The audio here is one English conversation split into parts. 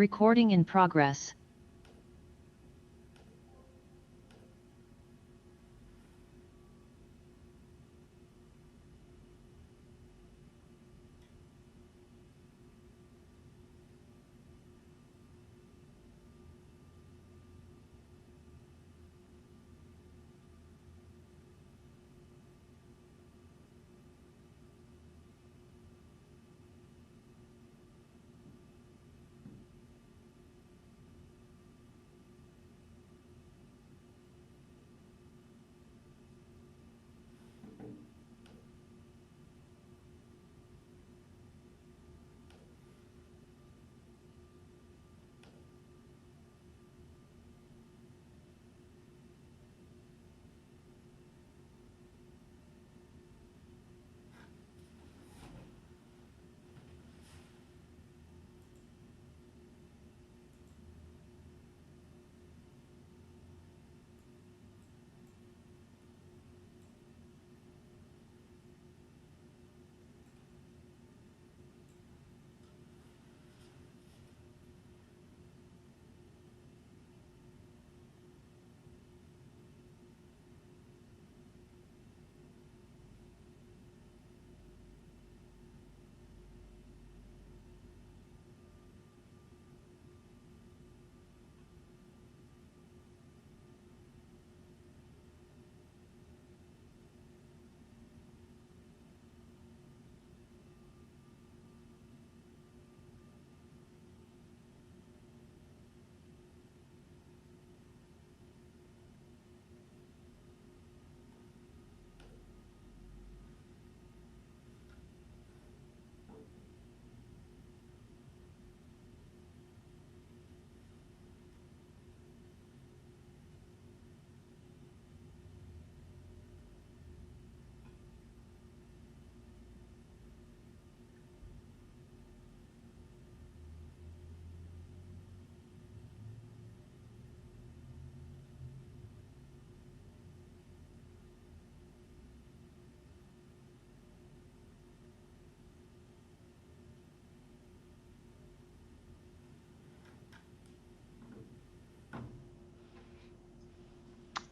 Recording in progress.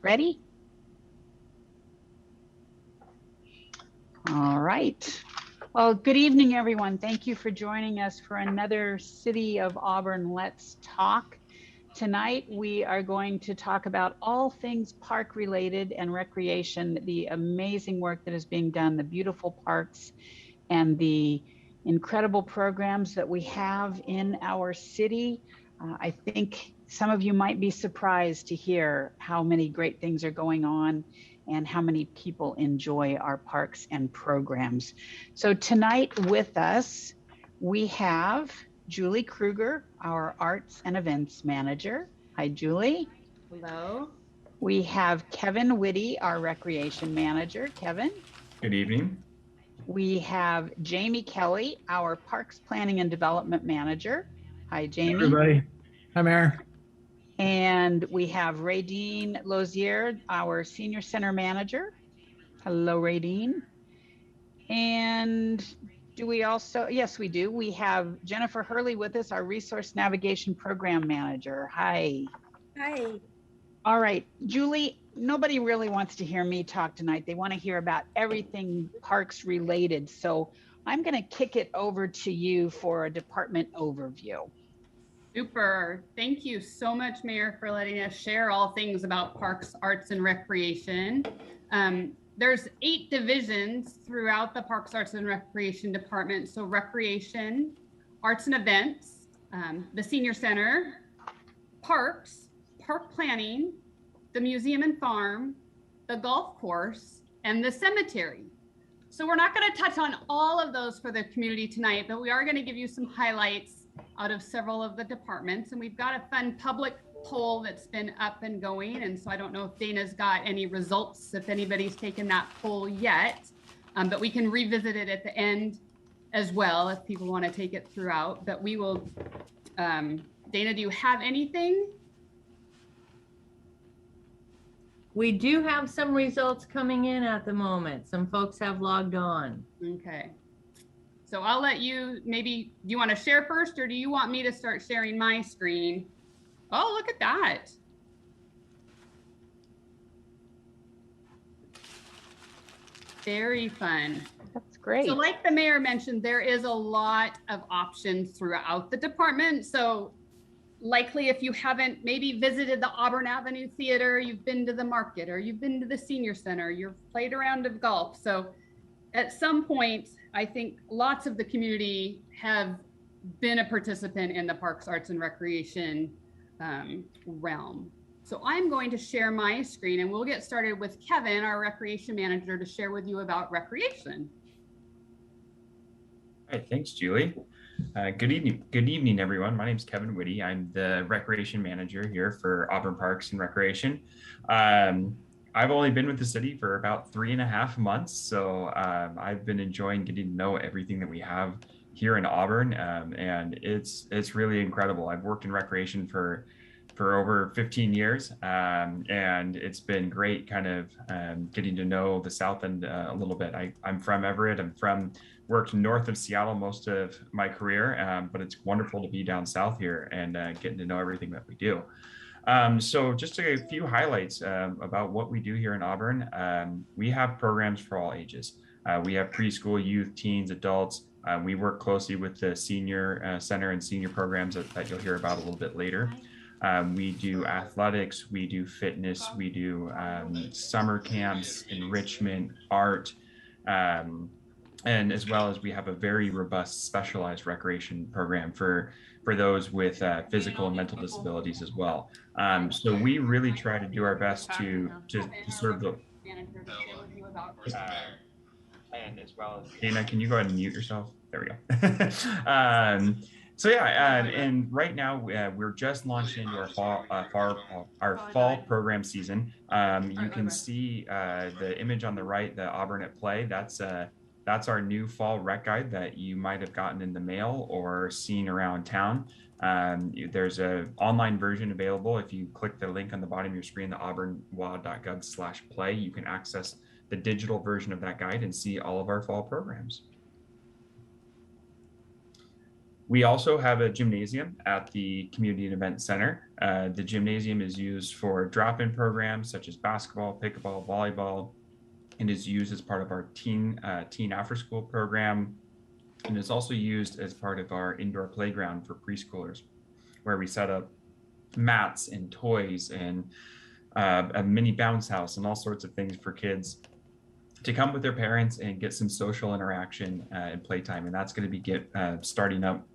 Ready? All right. Well, good evening, everyone. Thank you for joining us for another City of Auburn Let's Talk. Tonight, we are going to talk about all things park related and recreation, the amazing work that is being done, the beautiful parks, and the incredible programs that we have in our city. I think some of you might be surprised to hear how many great things are going on and how many people enjoy our parks and programs. So tonight with us, we have Julie Kruger, our Arts and Events Manager. Hi, Julie. Hello. We have Kevin Witte, our Recreation Manager. Kevin. Good evening. We have Jamie Kelly, our Parks Planning and Development Manager. Hi, Jamie. Hey, everybody. Hi, Mayor. And we have Radine Lozier, our Senior Center Manager. Hello, Radine. And do we also, yes, we do. We have Jennifer Hurley with us, our Resource Navigation Program Manager. Hi. Hi. All right, Julie, nobody really wants to hear me talk tonight. They want to hear about everything parks related. So I'm going to kick it over to you for a department overview. Super. Thank you so much, Mayor, for letting us share all things about parks, arts, and recreation. There's 8 divisions throughout the Parks, Arts, and Recreation Department. So recreation, arts and events, the senior center, parks, park planning, the museum and farm, the golf course, and the cemetery. So we're not going to touch on all of those for the community tonight, but we are going to give you some highlights out of several of the departments. And we've got a fun public poll that's been up and going. And so I don't know if Dana's got any results, if anybody's taken that poll yet, but we can revisit it at the end as well if people want to take it throughout. But we will, Dana, do you have anything? We do have some results coming in at the moment. Some folks have logged on. Okay. So I'll let you, maybe, do you want to share first or do you want me to start sharing my screen? Oh, look at that. Very fun. That's great. So like the mayor mentioned, there is a lot of options throughout the department. So likely if you haven't maybe visited the Auburn Avenue Theater, you've been to the market or you've been to the senior center, you've played a round of golf. So at some point, I think lots of the community have been a participant in the Parks, Arts, and Recreation realm. So I'm going to share my screen and we'll get started with Kevin, our recreation manager, to share with you about recreation. All right, thanks, Julie. Good evening, everyone. My name is Kevin Witte. I'm the recreation manager here for Auburn Parks and Recreation. I've only been with the city for about 3.5 months, so I've been enjoying getting to know everything that we have here in Auburn, and it's really incredible. I've worked in recreation for over 15 years, and it's been great kind of getting to know the South End a little bit. I'm from Everett. Worked north of Seattle most of my career, but it's wonderful to be down south here and getting to know everything that we do. So just a few highlights about what we do here in Auburn. We have programs for all ages. We have preschool, youth, teens, adults. We work closely with the senior center and senior programs that you'll hear about a little bit later. We do athletics, we do fitness, we do summer camps, enrichment, art, and as well as we have a very robust specialized recreation program for those with physical and mental disabilities as well. So we really try to do our best to serve the and as well as Dana, can you go ahead and mute yourself? There we go. So yeah, and right now we're just launching into our fall program season. You can see the image on the right, the Auburn at Play. That's our new fall rec guide that you might have gotten in the mail or seen around town. There's an online version available. If you click the link on the bottom of your screen, the auburnwa.gov/play, you can access the digital version of that guide and see all of our fall programs. We also have a gymnasium at the Community and Event Center. The gymnasium is used for drop-in programs such as basketball, pickleball, volleyball, and is used as part of our teen after-school program, and is also used as part of our indoor playground for preschoolers, where we set up mats and toys and a mini bounce house and all sorts of things for kids to come with their parents and get some social interaction and playtime. And that's going to be starting up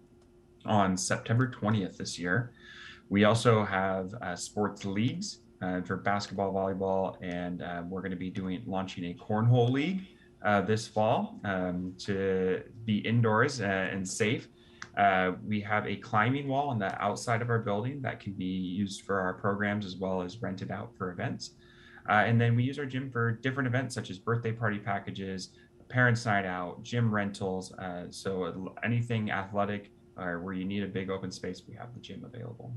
on September 20th this year. We also have sports leagues for basketball, volleyball, and we're going to be launching a cornhole league this fall to be indoors and safe. We have a climbing wall on the outside of our building that can be used for our programs as well as rented out for events. And then we use our gym for different events such as birthday party packages, parents' night out, gym rentals. So anything athletic or where you need a big open space, we have the gym available.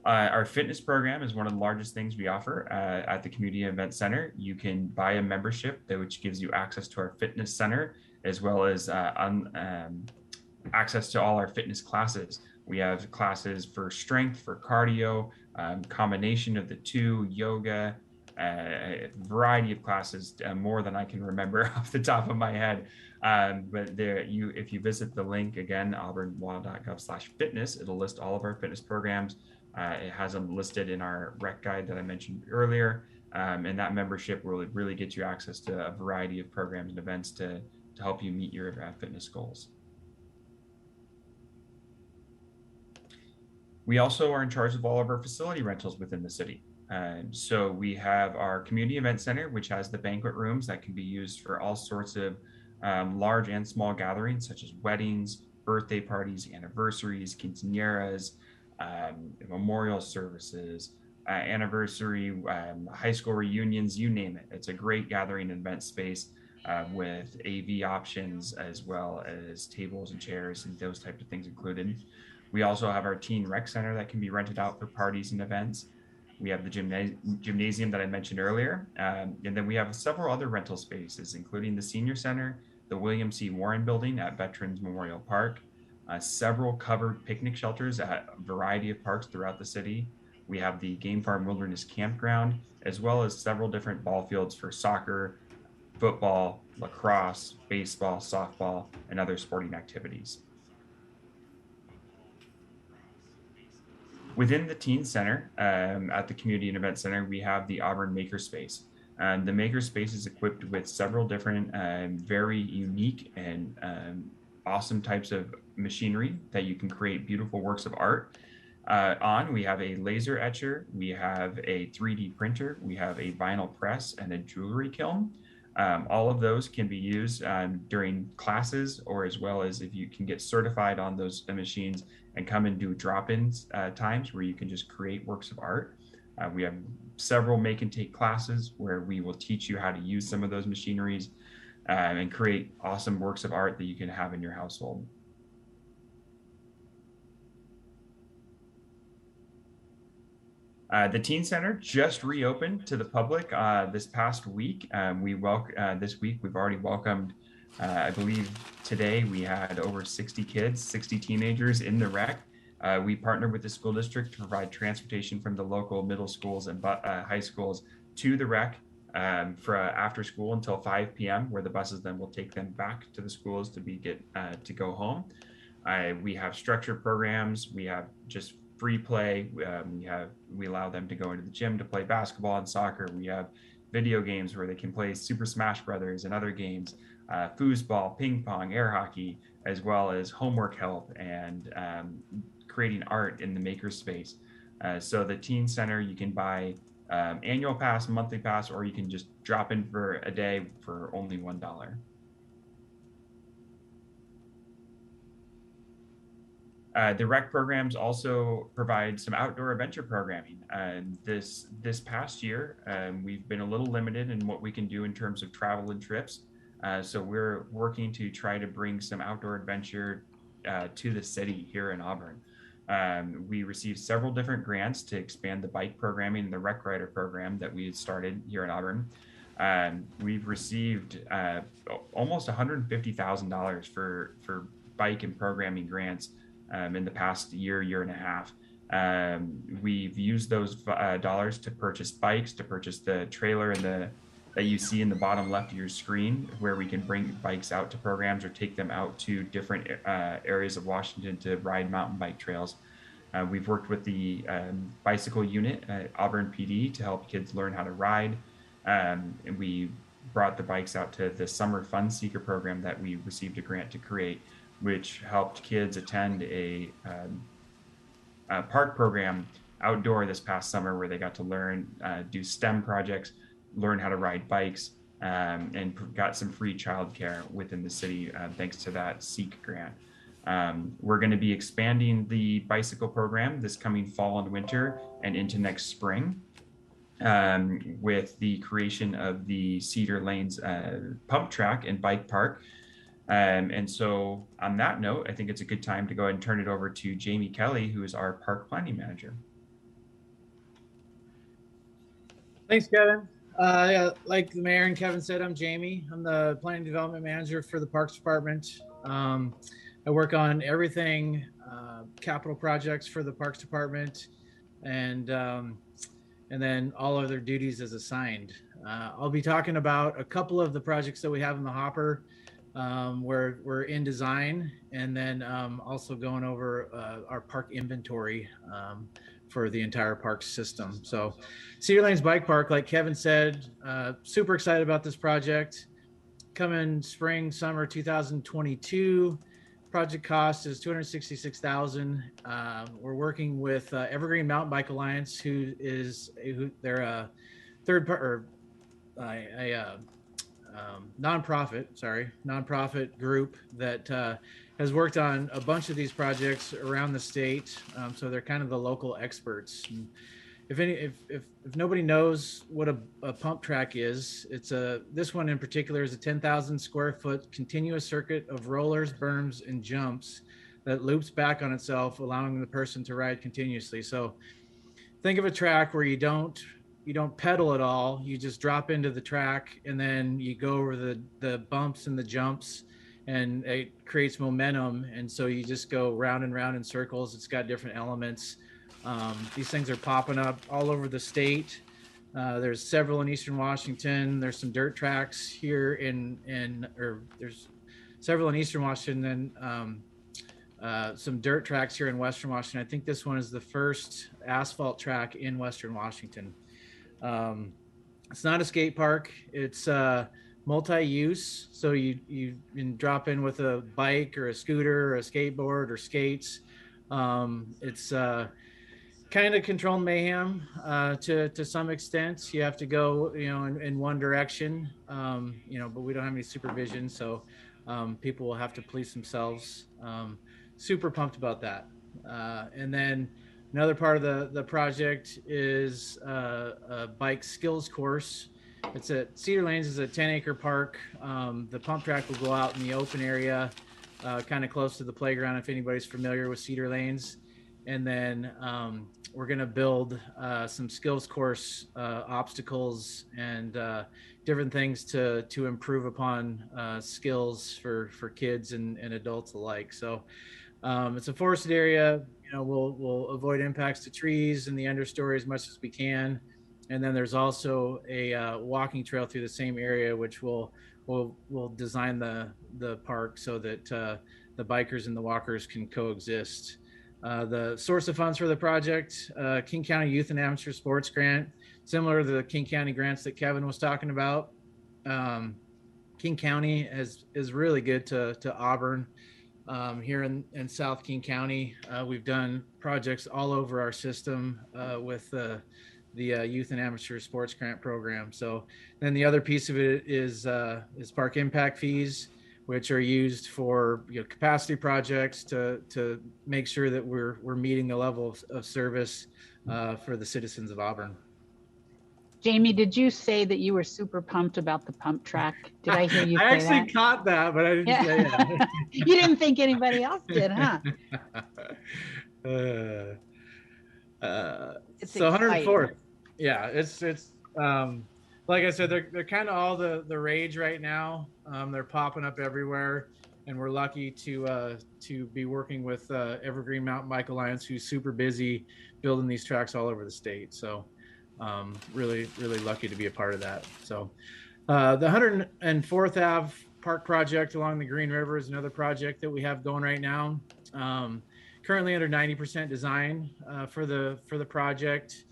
Our fitness program is one of the largest things we offer at the Community Event Center. You can buy a membership which gives you access to our fitness center as well as access to all our fitness classes. We have classes for strength, for cardio, combination of the two, yoga, a variety of classes, more than I can remember off the top of my head. But if you visit the link again, auburnwa.gov/fitness, it'll list all of our fitness programs. It has them listed in our rec guide that I mentioned earlier. And that membership will really get you access to a variety of programs and events to help you meet your fitness goals. We also are in charge of all of our facility rentals within the city. So we have our Community Event Center, which has the banquet rooms that can be used for all sorts of large and small gatherings, such as weddings, birthday parties, anniversaries, quinceañeras, memorial services, anniversary, high school reunions, you name it. It's a great gathering and event space with AV options as well as tables and chairs and those types of things included. We also have our teen rec center that can be rented out for parties and events. We have the gymnasium that I mentioned earlier. And then we have several other rental spaces, including the Senior Center, the William C. Warren Building at Veterans Memorial Park, several covered picnic shelters at a variety of parks throughout the city. We have the Game Farm Wilderness Campground, as well as several different ball fields for soccer, football, lacrosse, baseball, softball, and other sporting activities. Within the Teen Center at the Community and Event Center, we have the Auburn Makerspace. The Makerspace is equipped with several different very unique and awesome types of machinery that you can create beautiful works of art on. We have a laser etcher, we have a 3D printer, we have a vinyl press, and a jewelry kiln. All of those can be used during classes, or as well as if you can get certified on those machines and come and do drop-ins times where you can just create works of art. We have several make and take classes where we will teach you how to use some of those machineries and create awesome works of art that you can have in your household. The Teen Center just reopened to the public this past week. This week we've already welcomed, I believe today we had over 60 kids, 60 teenagers in the rec. We partnered with the school district to provide transportation from the local middle schools and high schools to the rec for after school until 5 p.m., where the buses then will take them back to the schools to go home. We have structured programs. We have just free play. We allow them to go into the gym to play basketball and soccer. We have video games where they can play Super Smash Brothers and other games, foosball, ping pong, air hockey, as well as homework help and creating art in the makerspace. So the Teen Center, you can buy annual pass, monthly pass, or you can just drop in for a day for only $1. The rec programs also provide some outdoor adventure programming. This past year, we've been a little limited in what we can do in terms of travel and trips. So we're working to try to bring some outdoor adventure to the city here in Auburn. We received several different grants to expand the bike programming and the rec rider program that we had started here in Auburn. We've received almost $150,000 for bike and programming grants in the past year and a half. We've used those dollars to purchase bikes, to purchase the trailer that you see in the bottom left of your screen, where we can bring bikes out to programs or take them out to different areas of Washington to ride mountain bike trails. We've worked with the bicycle unit at Auburn PD to help kids learn how to ride. And we brought the bikes out to the Summer Fun Seeker program that we received a grant to create, which helped kids attend a park program outdoor this past summer where they got to learn, do STEM projects, learn how to ride bikes, and got some free childcare within the city thanks to that SEEK grant. We're going to be expanding the bicycle program this coming fall and winter and into next spring with the creation of the Cedar Lanes pump track and bike park. And so on that note, I think it's a good time to go ahead and turn it over to Jamie Kelly, who is our park planning manager. Thanks, Kevin. Yeah, like the mayor and Kevin said, I'm Jamie. I'm the planning development manager for the Parks Department. I work on everything, capital projects for the Parks Department, and then all other duties as assigned. I'll be talking about a couple of the projects that we have in the hopper where we're in design, and then also going over our park inventory for the entire park system. So Cedar Lanes Bike Park, like Kevin said, super excited about this project. Coming spring, summer 2022. Project cost is $266,000. We're working with Evergreen Mountain Bike Alliance, they're a nonprofit group that has worked on a bunch of these projects around the state. So they're kind of the local experts. And if nobody knows what a pump track is, this one in particular is a 10,000 square foot continuous circuit of rollers, berms, and jumps that loops back on itself, allowing the person to ride continuously. So think of a track where you don't pedal at all. You just drop into the track and then you go over the bumps and the jumps, and it creates momentum. And so you just go round and round in circles. It's got different elements. These things are popping up all over the state. There's several in Eastern Washington. There's some dirt tracks here there's several in Eastern Washington, and some dirt tracks here in Western Washington. I think this one is the first asphalt track in Western Washington. It's not a skate park. It's multi-use. So you can drop in with a bike or a scooter or a skateboard or skates. It's kind of controlled mayhem to some extent. You have to go, in one direction, but we don't have any supervision. So people will have to police themselves. Super pumped about that. And then another part of the project is a bike skills course. It's at Cedar Lanes. Is a 10-acre park. The pump track will go out in the open area, kind of close to the playground, if anybody's familiar with Cedar Lanes. And then we're going to build some skills course obstacles and different things to improve upon skills for kids and adults alike. So it's a forested area. We'll avoid impacts to trees and the understory as much as we can. And then there's also a walking trail through the same area, which we'll design the park so that the bikers and the walkers can coexist. The source of funds for the project, King County Youth and Amateur Sports Grant, similar to the King County grants that Kevin was talking about. King County is really good to Auburn. Here in South King County, we've done projects all over our system with the Youth and Amateur Sports Grant Program. So then the other piece of it is park impact fees, which are used for capacity projects to make sure that we're meeting the level of service for the citizens of Auburn. Jamie, did you say that you were super pumped about the pump track? Did I hear you say I actually that? caught that, but I didn't say that. You didn't think anybody else did, huh? So 104th. Yeah, it's like I said, they're kind of all the rage right now. They're popping up everywhere, and we're lucky to be working with Evergreen Mountain Bike Alliance, who's super busy building these tracks all over the state. So really lucky to be a part of that. So the 104th Ave Park project along the Green River is another project that we have going right now. Currently under 90% design for the project.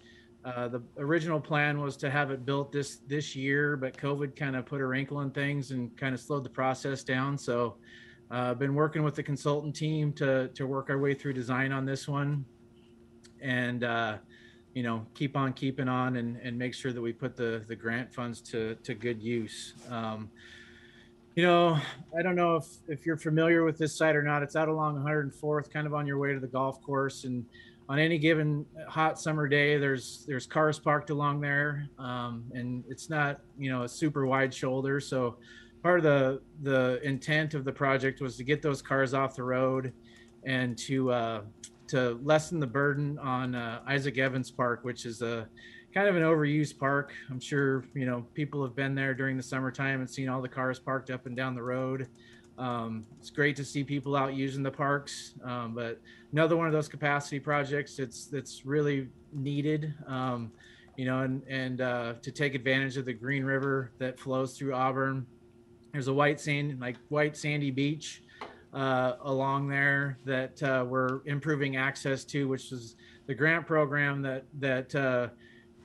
The original plan was to have it built this year, but COVID kind of put a wrinkle in things and kind of slowed the process down. So I've been working with the consultant team to work our way through design on this one, and keep on keeping on and make sure that we put the grant funds to good use. I don't know if you're familiar with this site or not. It's out along 104th, kind of on your way to the golf course, and on any given hot summer day, there's cars parked along there, and it's not a super wide shoulder. So part of the intent of the project was to get those cars off the road and to lessen the burden on Isaac Evans Park, which is a kind of an overused park. I'm sure people have been there during the summertime and seen all the cars parked up and down the road. It's great to see people out using the parks, but another one of those capacity projects that's really needed, and to take advantage of the Green River that flows through Auburn. There's a white sandy beach along there that we're improving access to, which is the grant program that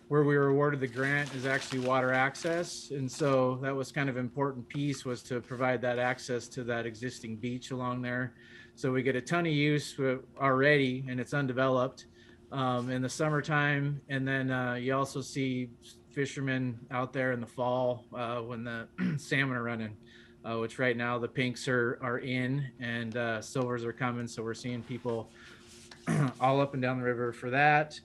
where we were awarded the grant is actually water access. And so that was kind of important piece, was to provide that access to that existing beach along there. So we get a ton of use already, and it's undeveloped in the summertime. And then you also see fishermen out there in the fall when the salmon are running, which right now the pinks are in and silvers are coming. So we're seeing people all up and down the river for that.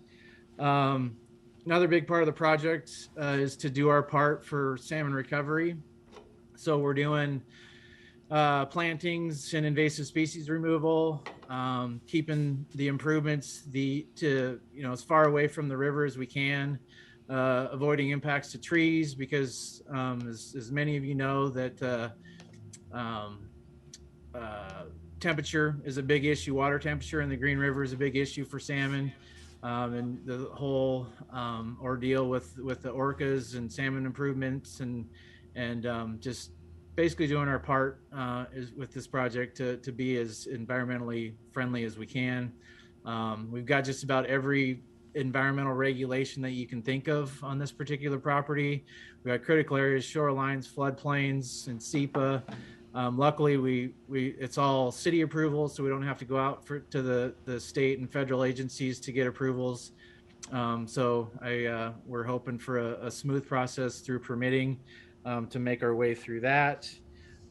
Another big part of the project is to do our part for Salmon Recovery. So we're doing plantings and invasive species removal, keeping the improvements as far away from the river as we can, avoiding impacts to trees because as many of you know that um, temperature is a big issue. Water temperature in the Green River is a big issue for salmon. And the whole ordeal with the orcas and salmon improvements and just basically doing our part is with this project to be as environmentally friendly as we can. We've got just about every environmental regulation that you can think of on this particular property. We've got critical areas, shorelines, floodplains, and SEPA. Luckily, it's all city approval, so we don't have to go out to the state and federal agencies to get approvals. We're hoping for a smooth process through permitting to make our way through that.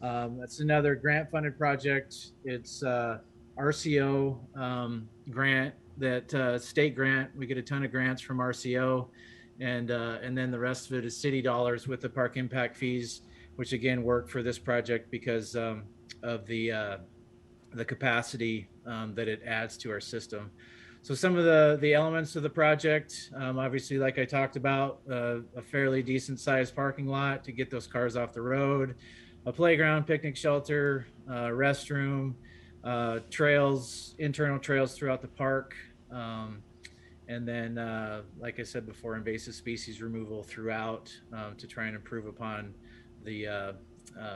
That's another grant-funded project. It's RCO grant, that state grant. We get a ton of grants from RCO, and then the rest of it is city dollars with the park impact fees, which again work for this project because of the capacity that it adds to our system. So some of the elements of the project, obviously, like I talked about, a fairly decent sized parking lot to get those cars off the road, a playground, picnic shelter, restroom, trails, internal trails throughout the park. And then, like I said before, invasive species removal throughout to try and improve upon the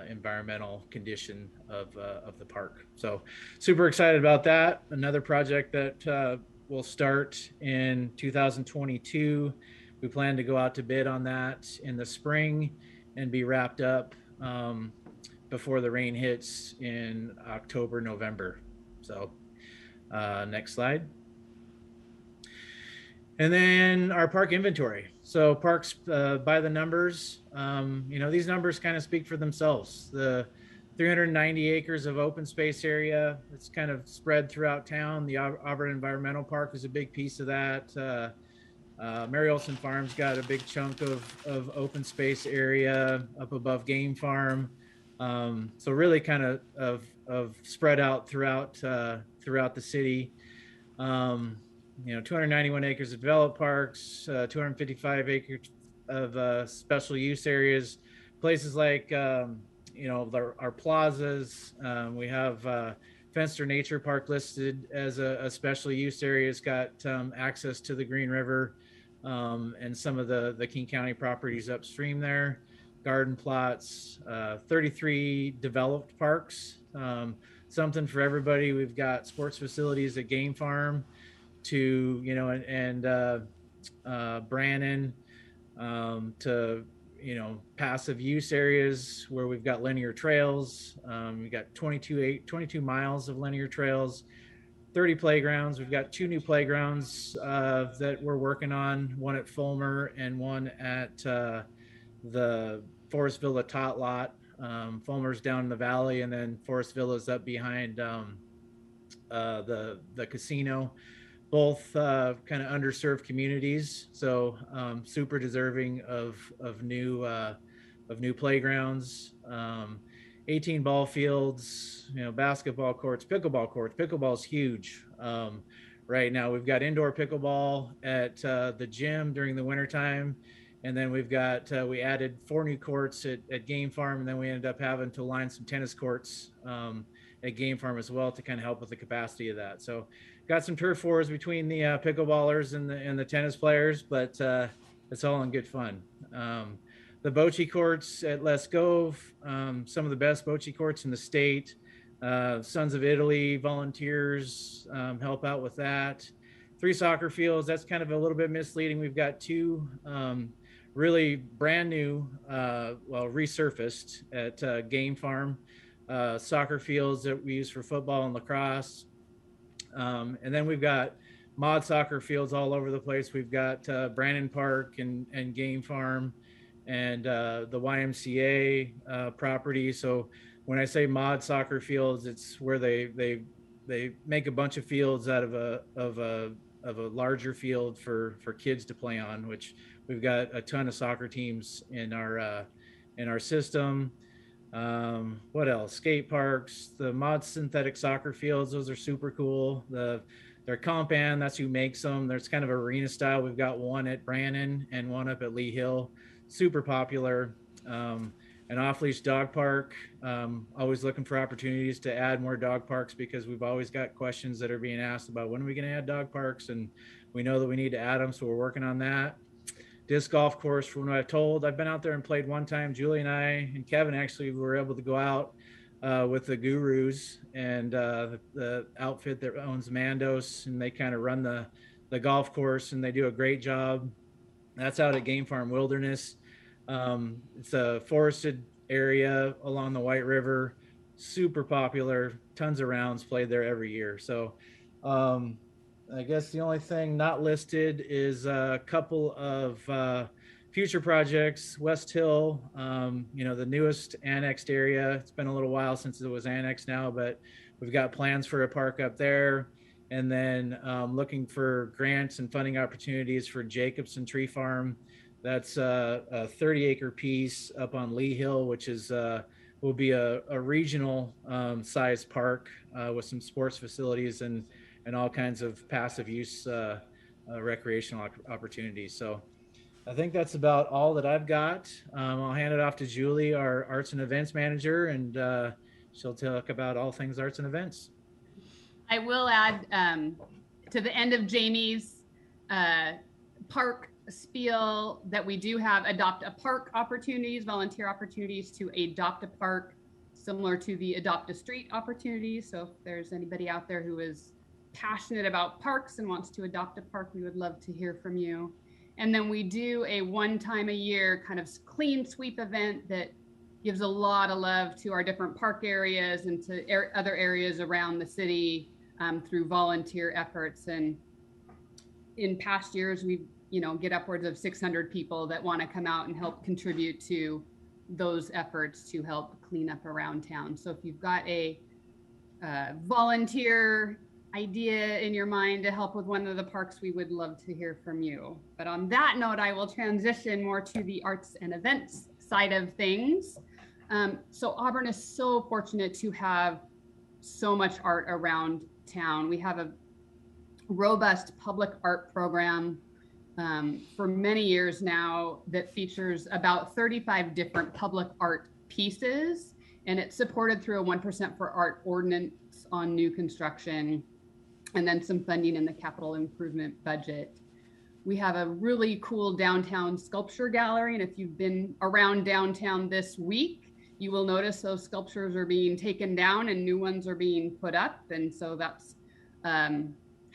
environmental condition of the park. So super excited about that. Another project that will start in 2022. We plan to go out to bid on that in the spring and be wrapped up before the rain hits in October, November. So next slide. And then our park inventory. So parks by the numbers, these numbers kind of speak for themselves. The 390 acres of open space area, it's kind of spread throughout town. The Auburn Environmental Park is a big piece of that. Mary Olsen Farm's got a big chunk of open space area up above Game Farm. So really kind of spread out throughout the city. 291 acres of developed parks, 255 acres of special use areas, places like, our plazas. We have Fenster Nature Park listed as a special use area. It's got access to the Green River and some of the King County properties upstream there. Garden plots, 33 developed parks, something for everybody. We've got sports facilities at Game Farm to, Brannon, to, passive use areas where we've got linear trails. We've got 22 miles of linear trails, 30 playgrounds. We've got 2 new playgrounds that we're working on, one at Fulmer and one at the Forest Villa Tot Lot. Fulmer's down in the valley, and then Forest Villa's up behind the casino. Both kind of underserved communities, so super deserving of new playgrounds. 18 ball fields, basketball courts, pickleball courts. Pickleball is huge right now. We've got indoor pickleball at the gym during the wintertime, and then we've got we added 4 new courts at Game Farm, and then we ended up having to line some tennis courts at Game Farm as well to kind of help with the capacity of that. So got some turf wars between the pickleballers and the tennis players, but it's all in good fun. The bocce courts at Les Gove, some of the best bocce courts in the state. Sons of Italy volunteers help out with that. 3 soccer fields, that's kind of a little bit misleading. We've got 2 really brand new, resurfaced at Game Farm soccer fields that we use for football and lacrosse. And then we've got mod soccer fields all over the place. We've got Brandon Park and Game Farm and the YMCA property. So when I say mod soccer fields, it's where they make a bunch of fields out of a larger field for kids to play on, which we've got a ton of soccer teams in our system. What else? Skate parks, the mod synthetic soccer fields. Those are super cool. They're compan. That's who makes them. There's kind of arena style. We've got one at Brannon and one up at Lee Hill. Super popular. An off-leash dog park. Always looking for opportunities to add more dog parks because we've always got questions that are being asked about when are we going to add dog parks, and we know that we need to add them, so we're working on that. Disc golf course, from what I've told, I've been out there and played one time. Julie and I and Kevin actually were able to go out with the Gurus and the outfit that owns Mandos, and they kind of run the golf course, and they do a great job. That's out at Game Farm Wilderness. It's a forested area along the White River, super popular, tons of rounds played there every year. So I guess the only thing not listed is a couple of future projects. West Hill, the newest annexed area. It's been a little while since it was annexed now, but we've got plans for a park up there. And then looking for grants and funding opportunities for Jacobson Tree Farm. That's a 30-acre piece up on Lee Hill, which is will be a regional sized park with some sports facilities and all kinds of passive use recreational opportunities. So I think that's about all that I've got. I'll hand it off to Julie, our arts and events manager, and she'll talk about all things arts and events. I will add to the end of Jamie's park spiel that we do have adopt a park opportunities, volunteer opportunities to adopt a park, similar to the adopt a street opportunities. So if there's anybody out there who is passionate about parks and wants to adopt a park, we would love to hear from you. And then we do a one time a year kind of clean sweep event that gives a lot of love to our different park areas and to other areas around the city through volunteer efforts. And in past years, we've get upwards of 600 people that want to come out and help contribute to those efforts to help clean up around town. So if you've got a volunteer idea in your mind to help with one of the parks, we would love to hear from you. But on that note, I will transition more to the arts and events side of things. So Auburn is so fortunate to have so much art around town. We have a robust public art program for many years now that features about 35 different public art pieces, and it's supported through a 1% for art ordinance on new construction, and then some funding in the capital improvement budget. We have a really cool downtown sculpture gallery, and if you've been around downtown this week, you will notice those sculptures are being taken down and new ones are being put up, and so that's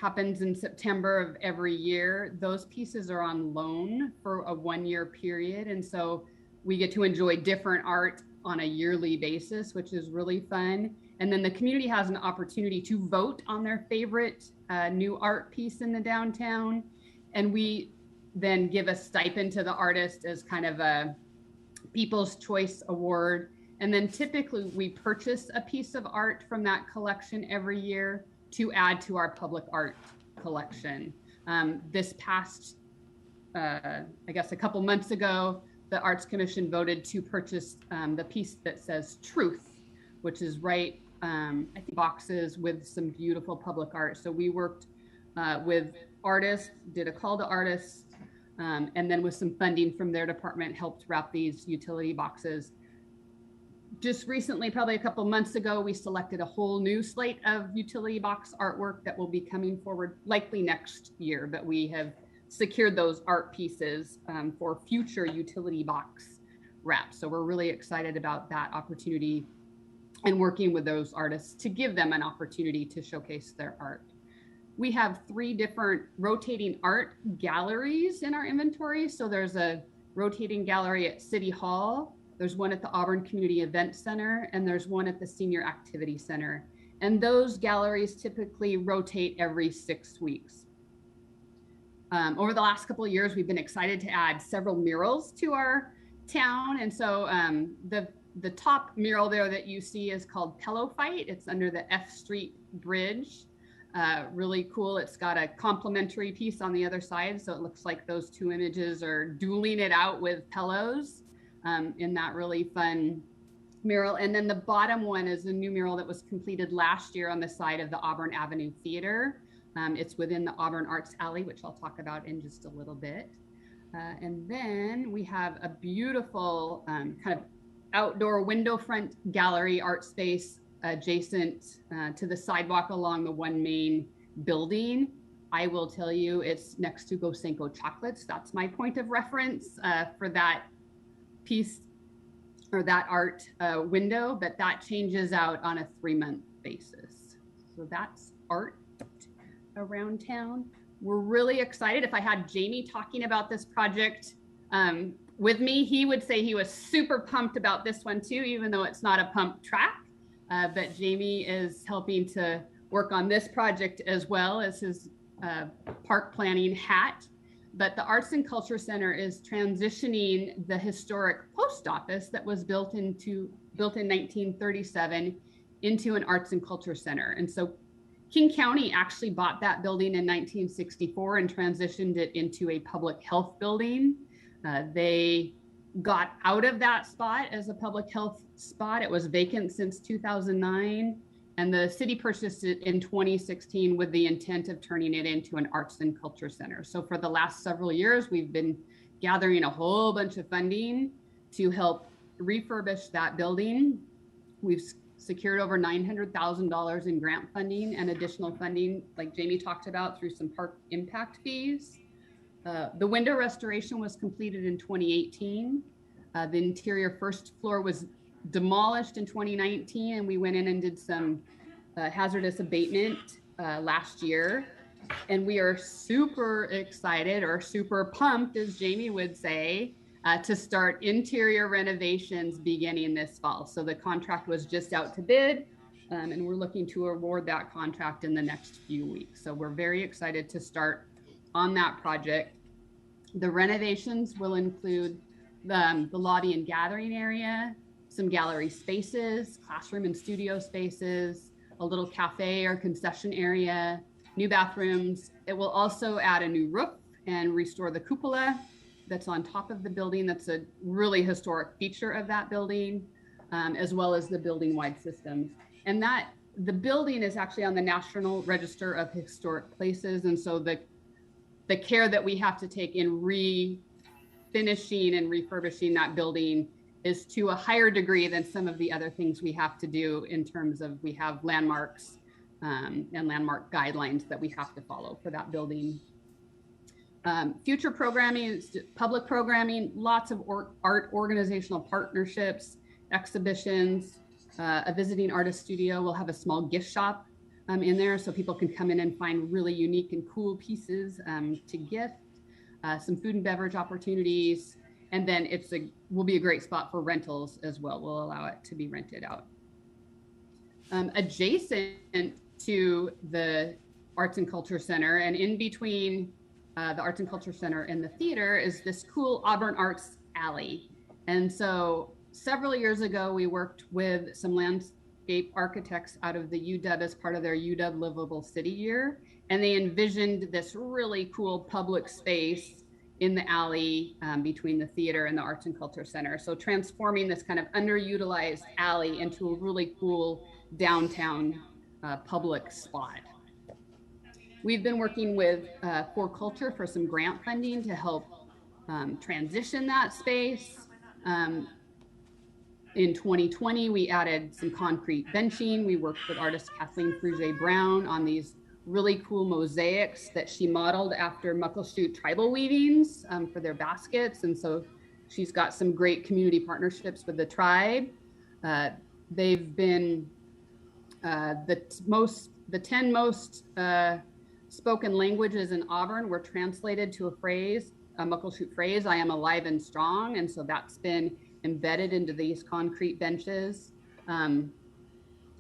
happens in September of every year. Those pieces are on loan for a 1-year period. And so we get to enjoy different art on a yearly basis, which is really fun. And then the community has an opportunity to vote on their favorite new art piece in the downtown. And we then give a stipend to the artist as kind of a People's Choice Award. And then typically we purchase a piece of art from that collection every year to add to our public art collection. This past, I guess a couple months ago, the Arts Commission voted to purchase the piece that says Truth, which is right, I think boxes with some beautiful public art. So we worked with artists, did a call to artists, and then with some funding from their department, helped wrap these utility boxes. Just recently, probably a couple months ago, we selected a whole new slate of utility box artwork that will be coming forward likely next year, but we have secured those art pieces for future utility box wraps. So we're really excited about that opportunity and working with those artists to give them an opportunity to showcase their art. We have 3 different rotating art galleries in our inventory. So there's a rotating gallery at City Hall, there's one at the Auburn Community Event Center, and there's one at the Senior Activity Center. And those galleries typically rotate every 6 weeks. Over the last couple of years, we've been excited to add several murals to our town. And so the top mural there that you see is called Pillow Fight. It's under the F Street Bridge. Really cool. It's got a complementary piece on the other side. So it looks like those 2 images are dueling it out with pillows in that really fun mural. And then the bottom one is a new mural that was completed last year on the side of the Auburn Avenue Theater. It's within the Auburn Arts Alley, which I'll talk about in just a little bit. And then we have a beautiful kind of outdoor window front gallery art space adjacent to the sidewalk along the one main building. I will tell you it's next to Gosenko Chocolates. That's my point of reference for that piece or that art window, but that changes out on a 3-month basis. So that's art around town. We're really excited. If I had Jamie talking about this project with me, he would say he was super pumped about this one too, even though it's not a pump track. But Jamie is helping to work on this project as well as his park planning hat. But the Arts and Culture Center is transitioning the historic post office that was built in 1937 into an Arts and Culture Center. And so King County actually bought that building in 1964 and transitioned it into a public health building. They got out of that spot as a public health spot. It was vacant since 2009. And the city purchased it in 2016 with the intent of turning it into an arts and culture center. So for the last several years, we've been gathering a whole bunch of funding to help refurbish that building. We've secured over $900,000 in grant funding and additional funding, like Jamie talked about, through some park impact fees. The window restoration was completed in 2018. The interior first floor was demolished in 2019, and we went in and did some hazardous abatement last year. And we are super excited, or super pumped, as Jamie would say, to start interior renovations beginning this fall. So the contract was just out to bid, and we're looking to award that contract in the next few weeks. So we're very excited to start on that project. The renovations will include the lobby and gathering area, some gallery spaces, classroom and studio spaces, a little cafe or concession area, new bathrooms. It will also add a new roof and restore the cupola that's on top of the building. That's a really historic feature of that building, as well as the building-wide systems. And that the building is actually on the National Register of Historic Places. And so the care that we have to take in refinishing and refurbishing that building is to a higher degree than some of the other things we have to do in terms of we have landmarks and landmark guidelines that we have to follow for that building. Future programming, public programming, lots of art organizational partnerships, exhibitions, a visiting artist studio. We'll have a small gift shop in there so people can come in and find really unique and cool pieces to gift, some food and beverage opportunities. And then will be a great spot for rentals as well. We'll allow it to be rented out. Adjacent to the Arts and Culture Center and in between the Arts and Culture Center and the theater is this cool Auburn Arts Alley. And so several years ago, we worked with some landscape architects out of the UW as part of their UW Livable City Year. And they envisioned this really cool public space in the alley between the theater and the Arts and Culture Center. So transforming this kind of underutilized alley into a really cool downtown public spot. We've been working with For Culture for some grant funding to help transition that space. In 2020, we added some concrete benching. We worked with artist Kathleen Fruget Brown on these really cool mosaics that she modeled after Muckleshoot tribal weavings for their baskets. And so she's got some great community partnerships with the tribe. They've been the 10 most spoken languages in Auburn were translated to a phrase, a Muckleshoot phrase, I am alive and strong. And so that's been embedded into these concrete benches. And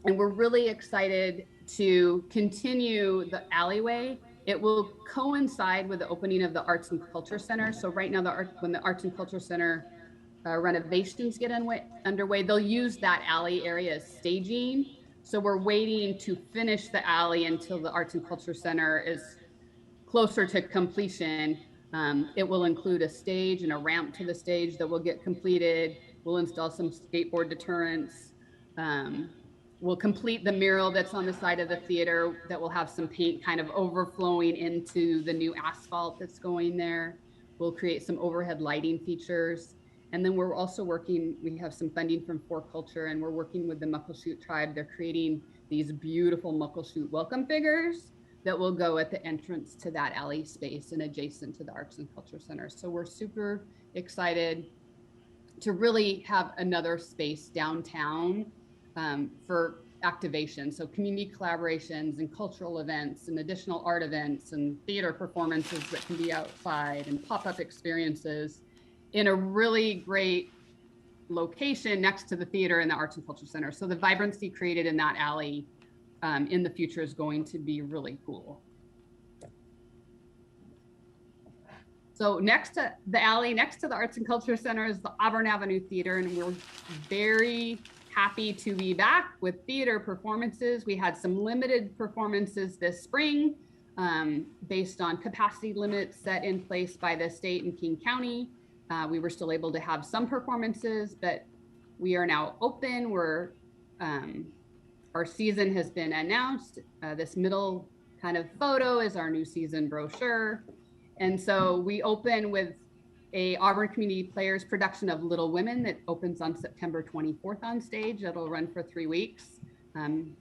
we're really excited to continue the alleyway. It will coincide with the opening of the Arts and Culture Center. So right now, when the Arts and Culture Center renovations get underway, they'll use that alley area as staging. So we're waiting to finish the alley until the Arts and Culture Center is closer to completion. It will include a stage and a ramp to the stage that will get completed. We'll install some skateboard deterrents. We'll complete the mural that's on the side of the theater that will have some paint kind of overflowing into the new asphalt that's going there. We'll create some overhead lighting features. And then we're also working, we have some funding from For Culture, and we're working with the Muckleshoot tribe. They're creating these beautiful Muckleshoot welcome figures that will go at the entrance to that alley space and adjacent to the Arts and Culture Center. So we're super excited to really have another space downtown for activation. So community collaborations and cultural events and additional art events and theater performances that can be outside and pop-up experiences in a really great location next to the theater and the Arts and Culture Center. So the vibrancy created in that alley in the future is going to be really cool. So next to the alley, next to the Arts and Culture Center is the Auburn Avenue Theater, and we're very happy to be back with theater performances. We had some limited performances this spring based on capacity limits set in place by the state and King County. We were still able to have some performances, but we are now open. Our season has been announced. This middle kind of photo is our new season brochure. And so we open with a Auburn Community Players production of Little Women that opens on September 24th on stage. It'll run for 3 weeks.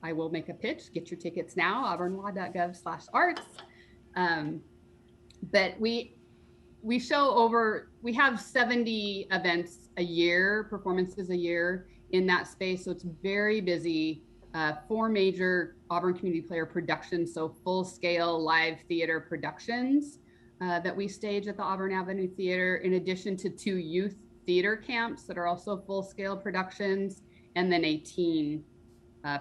I will make a pitch. Get your tickets now, auburnlaw.gov/arts. But we have 70 events a year, performances a year in that space. So it's very busy. 4 major Auburn Community Player productions, so full scale live theater productions that we stage at the Auburn Avenue Theater, in addition to 2 youth theater camps that are also full scale productions, and then a teen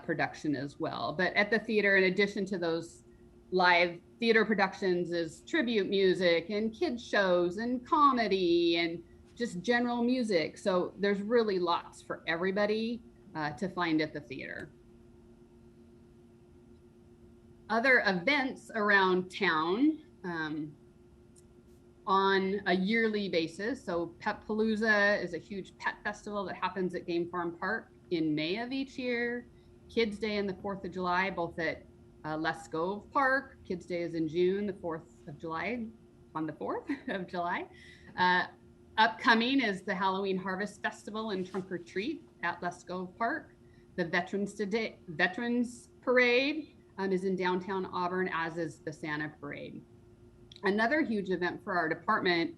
production as well. But at the theater, in addition to those live theater productions, is tribute music and kids shows and comedy and just general music. So there's really lots for everybody to find at the theater. Other events around town on a yearly basis. So Petpalooza is a huge pet festival that happens at Game Farm Park in May of each year. Kids Day and the 4th of July, both at Lescove Park. Kids Day is in June, the 4th of July, on the 4th of July. Upcoming is the Halloween Harvest Festival and Trunk or Treat at Lescove Park. The Veterans Parade is in downtown Auburn, as is the Santa Parade. Another huge event for our department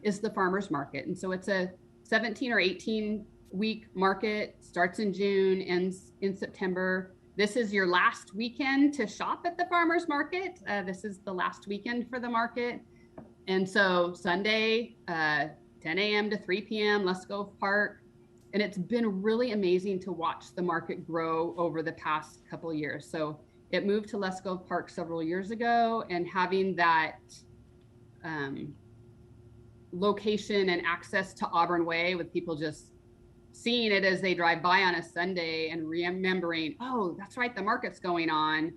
is the Farmers Market. And so it's a 17 or 18 week market, starts in June, ends in September. This is your last weekend to shop at the Farmers Market. This is the last weekend for the market. And so Sunday, 10 a.m. to 3 p.m., Lescove Park. And it's been really amazing to watch the market grow over the past couple of years. So it moved to Lescove Park several years ago, and having that location and access to Auburn Way, with people just seeing it as they drive by on a Sunday and remembering, oh, that's right, the market's going on,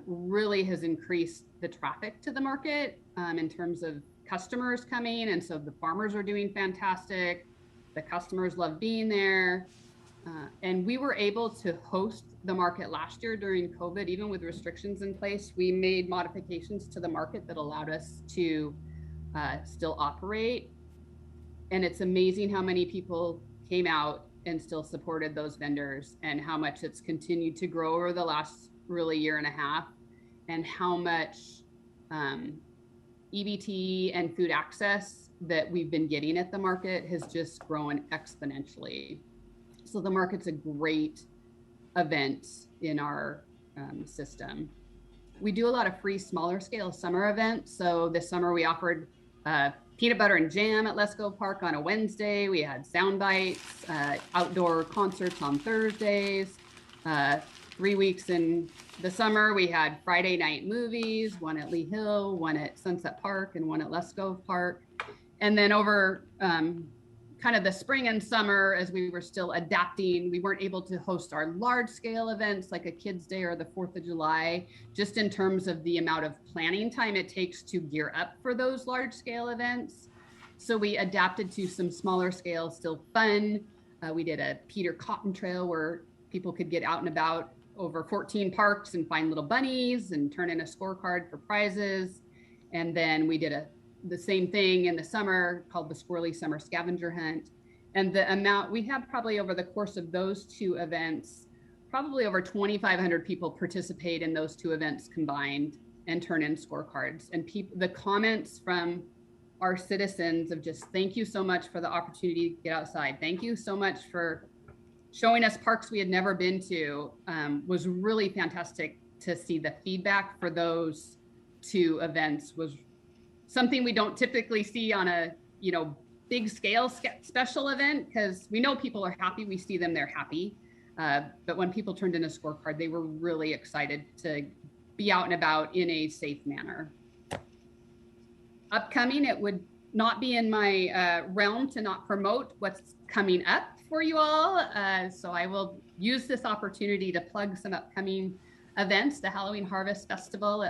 really has increased the traffic to the market in terms of customers coming. And so the farmers are doing fantastic. The customers love being there. And we were able to host the market last year during COVID, even with restrictions in place. We made modifications to the market that allowed us to still operate. And it's amazing how many people came out and still supported those vendors, and how much it's continued to grow over the last really year and a half, and how much EBT and food access that we've been getting at the market has just grown exponentially. So the market's a great event in our system. We do a lot of free smaller scale summer events. So this summer we offered peanut butter and jam at Lescove Park on a Wednesday. We had sound bites, outdoor concerts on Thursdays. 3 weeks in the summer, we had Friday night movies, one at Lee Hill, one at Sunset Park, and one at Lescove Park. And then over kind of the spring and summer, as we were still adapting, we weren't able to host our large scale events like a Kids Day or the 4th of July, just in terms of the amount of planning time it takes to gear up for those large scale events. So we adapted to some smaller scale, still fun. We did a Peter Cotton Trail where people could get out and about over 14 parks and find little bunnies and turn in a scorecard for prizes. And then we did the same thing in the summer called the Squirrely Summer Scavenger Hunt. And the amount we had probably over the course of those two events, probably over 2,500 people participate in those two events combined and turn in scorecards. And the comments from our citizens of just, thank you so much for the opportunity to get outside. Thank you so much for showing us parks we had never been to, was really fantastic to see. The feedback for those two events was something we don't typically see on a, big scale special event, because we know people are happy. We see them, they're happy. But when people turned in a scorecard, they were really excited to be out and about in a safe manner. Upcoming, it would not be in my realm to not promote what's coming up for you all. So I will use this opportunity to plug some upcoming events: the Halloween Harvest Festival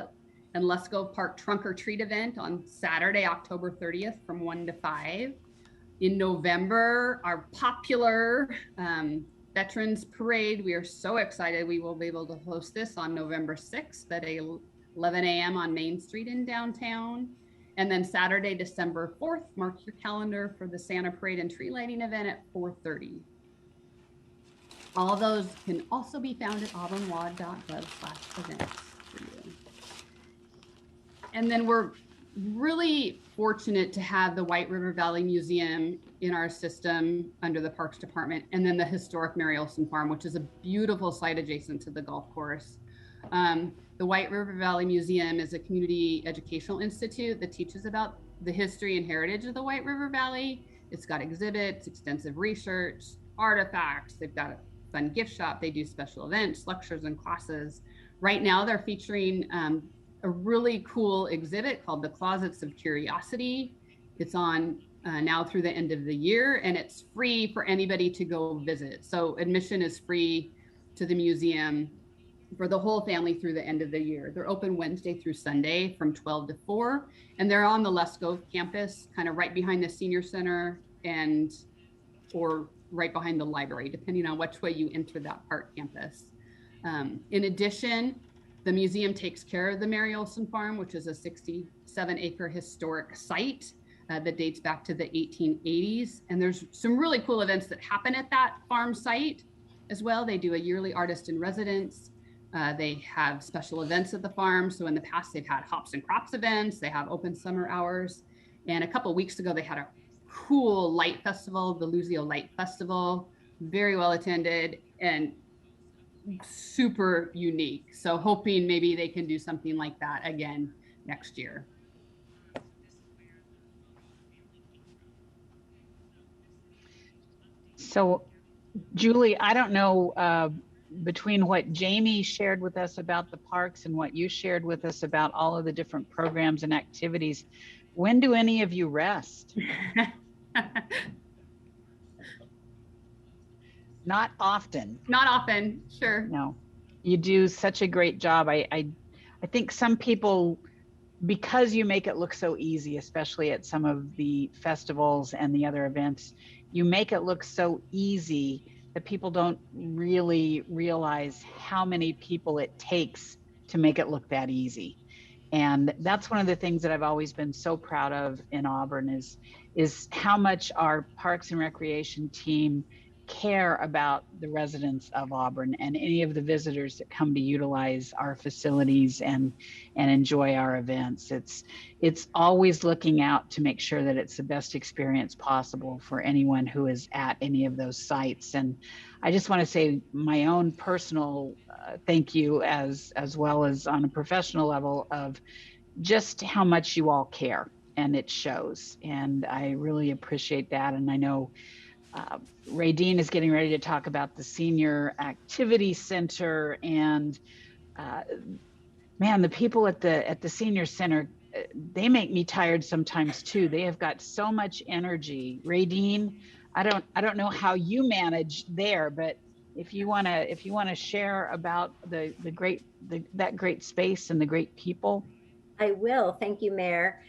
and Let's Go Park Trunk or Treat event on Saturday, October 30th from 1 to 5. In November, our popular Veterans Parade. We are so excited. We will be able to host this on November 6th at 11 a.m. on Main Street in downtown. And then Saturday, December 4th, mark your calendar for the Santa Parade and tree lighting event at 4:30. All those can also be found at auburnwad.gov/events for you. And then we're really fortunate to have the White River Valley Museum in our system under the Parks Department, and then the historic Mary Olsen Farm, which is a beautiful site adjacent to the golf course. The White River Valley Museum is a community educational institute that teaches about the history and heritage of the White River Valley. It's got exhibits, extensive research, artifacts. They've got a fun gift shop. They do special events, lectures, and classes. Right now, they're featuring a really cool exhibit called The Closets of Curiosity. It's on now through the end of the year, and it's free for anybody to go visit. So admission is free to the museum for the whole family through the end of the year. They're open Wednesday through Sunday from 12 to 4, and they're on the Lesko campus, kind of right behind the senior center or right behind the library, depending on which way you enter that park campus. In addition, the museum takes care of the Mary Olsen Farm, which is a 67-acre historic site that dates back to the 1880s. And there's some really cool events that happen at that farm site as well. They do a yearly artist in residence. They have special events at the farm. So in the past, they've had hops and crops events. They have open summer hours. And a couple of weeks ago, they had a cool light festival, the Luzio Light Festival, very well attended and super unique. So hoping maybe they can do something like that again next year. So, Julie, I don't know, between what Jamie shared with us about the parks and what you shared with us about all of the different programs and activities, when do any of you rest? Not often. Not often, sure. No, you do such a great job. I think some people, because you make it look so easy, especially at some of the festivals and the other events, you make it look so easy that people don't really realize how many people it takes to make it look that easy. And that's one of the things that I've always been so proud of in Auburn is how much our Parks and Recreation team care about the residents of Auburn and any of the visitors that come to utilize our facilities and enjoy our events. It's always looking out to make sure that it's the best experience possible for anyone who is at any of those sites. And I just want to say my own personal thank you as well as on a professional level of just how much you all care, and it shows. And I really appreciate that. And I know Ray Dean is getting ready to talk about the Senior Activity Center, and man, the people at the Senior Center, they make me tired sometimes too. They have got so much energy. Ray Dean, I don't know how you manage there, but if you wanna share about that great space and the great people. I will. Thank you, Mayor.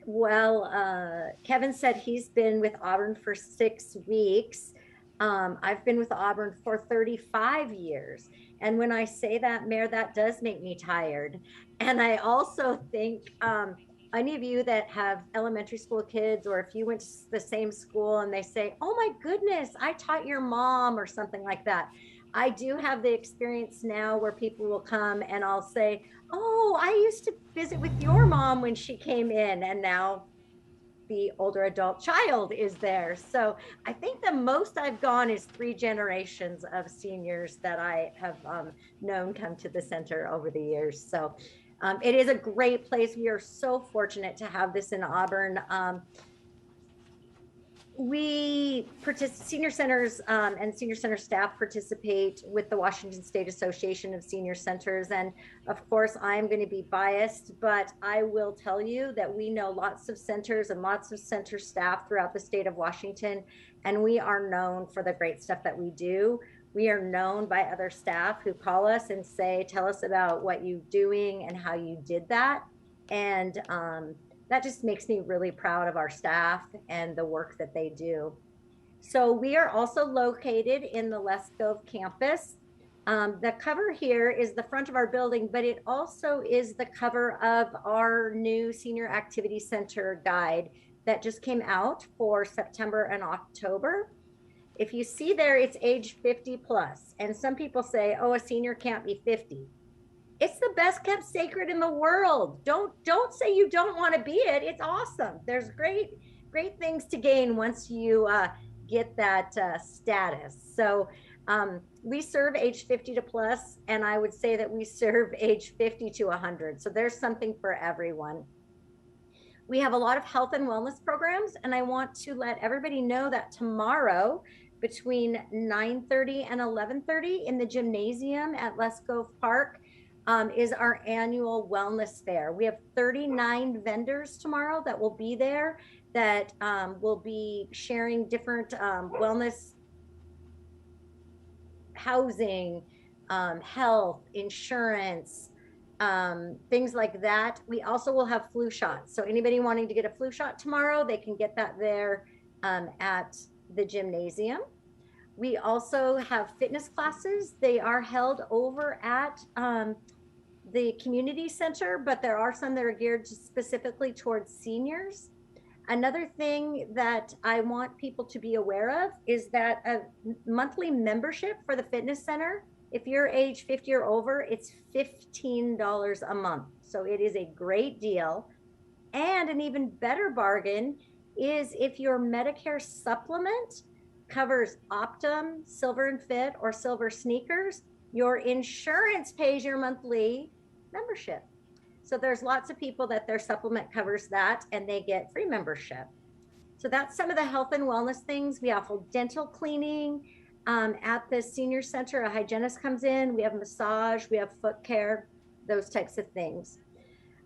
Well, Kevin said he's been with Auburn for 6 weeks. I've been with Auburn for 35 years. And when I say that, Mayor, that does make me tired. And I also think any of you that have elementary school kids, or if you went to the same school and they say, oh my goodness, I taught your mom or something like that. I do have the experience now where people will come and I'll say, oh, I used to visit with your mom when she came in, and now the older adult child is there. So I think the most I've gone is 3 generations of seniors that I have known come to the center over the years. So it is a great place. We are so fortunate to have this in Auburn. Senior centers and senior center staff participate with the Washington State Association of Senior Centers. And of course, I'm going to be biased, but I will tell you that we know lots of centers and lots of center staff throughout the state of Washington, and we are known for the great stuff that we do. We are known by other staff who call us and say, tell us about what you're doing and how you did that. And that just makes me really proud of our staff and the work that they do. So we are also located in the Lesko campus. The cover here is the front of our building, but it also is the cover of our new Senior Activity Center guide that just came out for September and October. If you see there, it's age 50 plus. And some people say, oh, a senior can't be 50. It's the best kept secret in the world. Don't say you don't want to be it. It's awesome. There's great things to gain once you get that status. So we serve age 50 to plus, and I would say that we serve age 50 to 100. So there's something for everyone. We have a lot of health and wellness programs, and I want to let everybody know that tomorrow between 9:30 and 11:30 in the gymnasium at Lesko Park is our annual wellness fair. We have 39 vendors tomorrow that will be there that will be sharing different wellness, housing, health, insurance, things like that. We also will have flu shots. So anybody wanting to get a flu shot tomorrow, they can get that there at the gymnasium. We also have fitness classes. They are held over at the community center, but there are some that are geared specifically towards seniors. Another thing that I want people to be aware of is that a monthly membership for the fitness center, if you're age 50 or over, it's $15 a month. So it is a great deal. And an even better bargain is if your Medicare supplement covers Optum, Silver and Fit, or Silver Sneakers, your insurance pays your monthly membership. So there's lots of people that their supplement covers that and they get free membership. So that's some of the health and wellness things. We offer dental cleaning at the senior center. A hygienist comes in. We have massage, we have foot care, those types of things.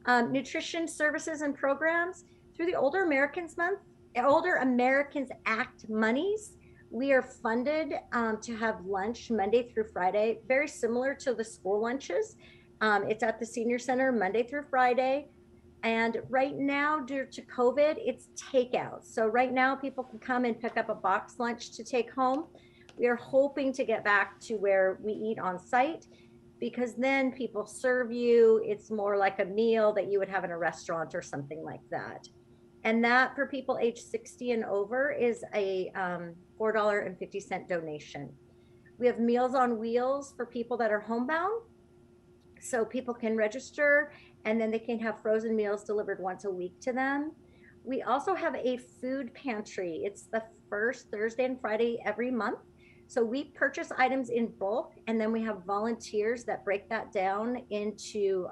Nutrition services and programs through the Older Americans Month, Older Americans Act monies. We are funded to have lunch Monday through Friday, very similar to the school lunches. It's at the senior center Monday through Friday. And right now, due to COVID, it's takeout. So right now people can come and pick up a box lunch to take home. We are hoping to get back to where we eat on site, because then people serve you. It's more like a meal that you would have in a restaurant or something like that. And that for people age 60 and over is a $4.50 donation. We have Meals on Wheels for people that are homebound. So people can register and then they can have frozen meals delivered once a week to them. We also have a food pantry. It's the first Thursday and Friday every month. So we purchase items in bulk, and then we have volunteers that break that down into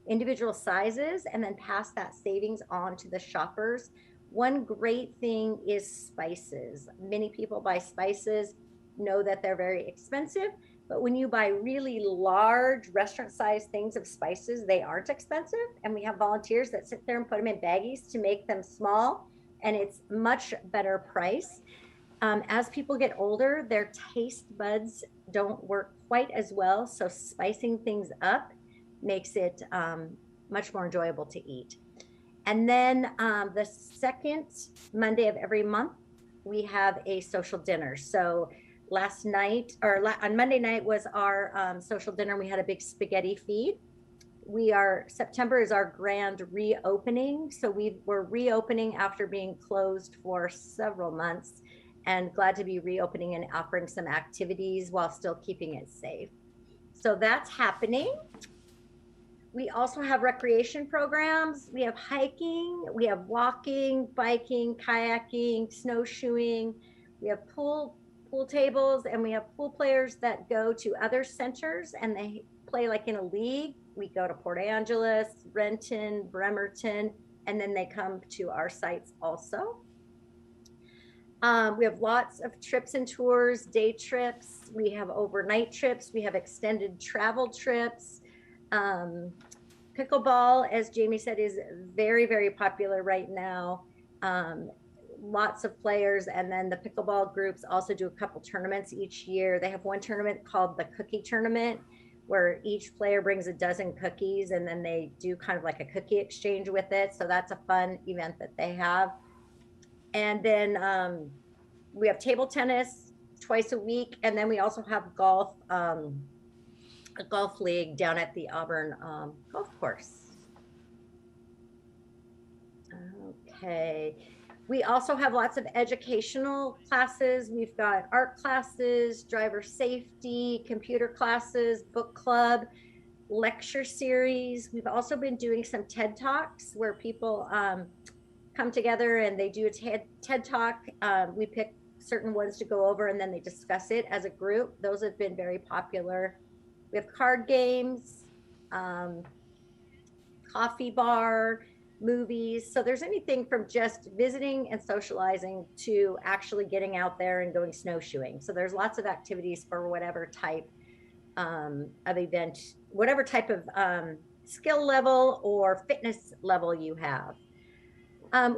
individual sizes and then pass that savings on to the shoppers. One great thing is spices. Many people buy spices, know that they're very expensive, but when you buy really large restaurant-sized things of spices, they aren't expensive. And we have volunteers that sit there and put them in baggies to make them small, and it's much better price. As people get older, their taste buds don't work quite as well, so spicing things up makes it much more enjoyable to eat. And then the second Monday of every month, we have a social dinner. So last night, on Monday night was our social dinner. We had a big spaghetti feed. September is our grand reopening. So we're reopening after being closed for several months, and glad to be reopening and offering some activities while still keeping it safe. So that's happening. We also have recreation programs. We have hiking, we have walking, biking, kayaking, snowshoeing. We have pool tables, and we have pool players that go to other centers and they play like in a league. We go to Port Angeles, Renton, Bremerton, and then they come to our sites also. We have lots of trips and tours, day trips. We have overnight trips. We have extended travel trips. Pickleball, as Jamie said, is very, very popular right now. Lots of players. And then the pickleball groups also do a couple tournaments each year. They have one tournament called the Cookie Tournament, where each player brings a dozen cookies and then they do kind of like a cookie exchange with it. So that's a fun event that they have. And then we have table tennis twice a week. And then we also have golf, a golf league down at the Auburn golf course. Okay. We also have lots of educational classes. We've got art classes, driver safety, computer classes, book club, lecture series. We've also been doing some TED Talks where people come together and they do a TED Talk. We pick certain ones to go over and then they discuss it as a group. Those have been very popular. We have card games, coffee bar, movies. So there's anything from just visiting and socializing to actually getting out there and going snowshoeing. So there's lots of activities for whatever type of event, whatever type of skill level or fitness level you have.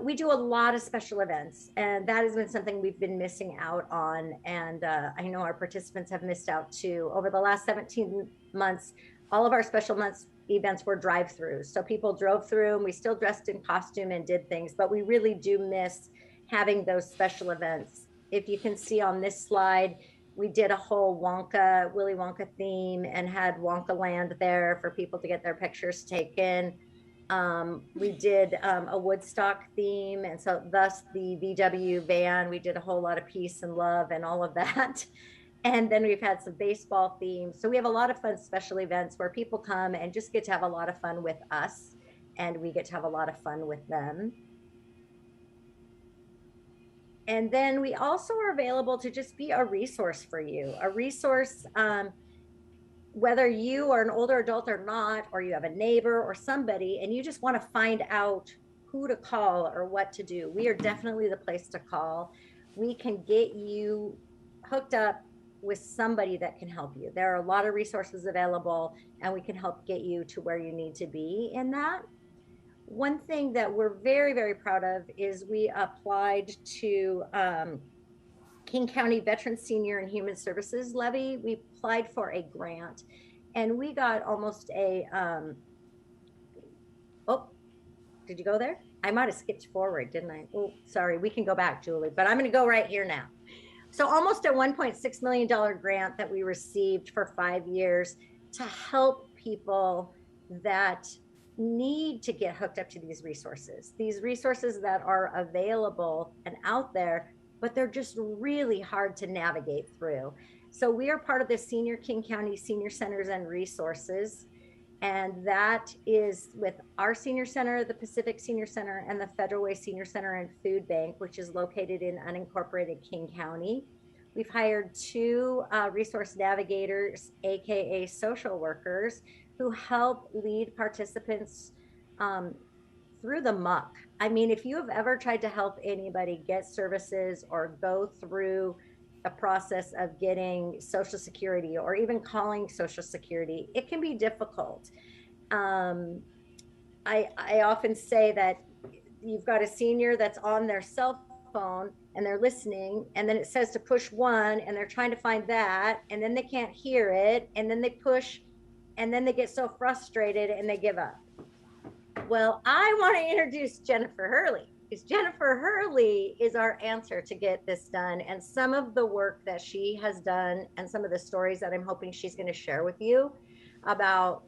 We do a lot of special events, and that has been something we've been missing out on. And I know our participants have missed out too. Over the last 17 months, all of our special months events were drive-throughs. So people drove through and we still dressed in costume and did things, but we really do miss having those special events. If you can see on this slide, we did a whole Willy Wonka theme and had Wonka Land there for people to get their pictures taken. We did a Woodstock theme, and so thus the VW van. We did a whole lot of peace and love and all of that. And then we've had some baseball themes. So we have a lot of fun special events where people come and just get to have a lot of fun with us, and we get to have a lot of fun with them. And then we also are available to just be a resource for you, a resource, whether you are an older adult or not, or you have a neighbor or somebody, and you just want to find out who to call or what to do. We are definitely the place to call. We can get you hooked up with somebody that can help you. There are a lot of resources available, and we can help get you to where you need to be in that. One thing that we're very, very proud of is we applied to King County Veteran Senior and Human Services Levy. We applied for a grant, and we got almost a, oh, did you go there? I might have skipped forward, didn't I? Oh, sorry, we can go back, Julie, but I'm gonna go right here now. So almost a $1.6 million grant that we received for 5 years to help people that need to get hooked up to these resources that are available and out there, but they're just really hard to navigate through. So we are part of the Senior King County Senior Centers and Resources. And that is with our senior center, the Pacific Senior Center, and the Federal Way Senior Center and Food Bank, which is located in unincorporated King County. We've hired 2 resource navigators, AKA social workers, who help lead participants through the muck. I mean, if you have ever tried to help anybody get services or go through a process of getting Social Security or even calling Social Security, it can be difficult. I often say that you've got a senior that's on their cell phone and they're listening, and then it says to push 1 and they're trying to find that, and then they can't hear it, and then they push, and then they get so frustrated and they give up. Well, I want to introduce Jennifer Hurley, because Jennifer Hurley is our answer to get this done. And some of the work that she has done and some of the stories that I'm hoping she's going to share with you about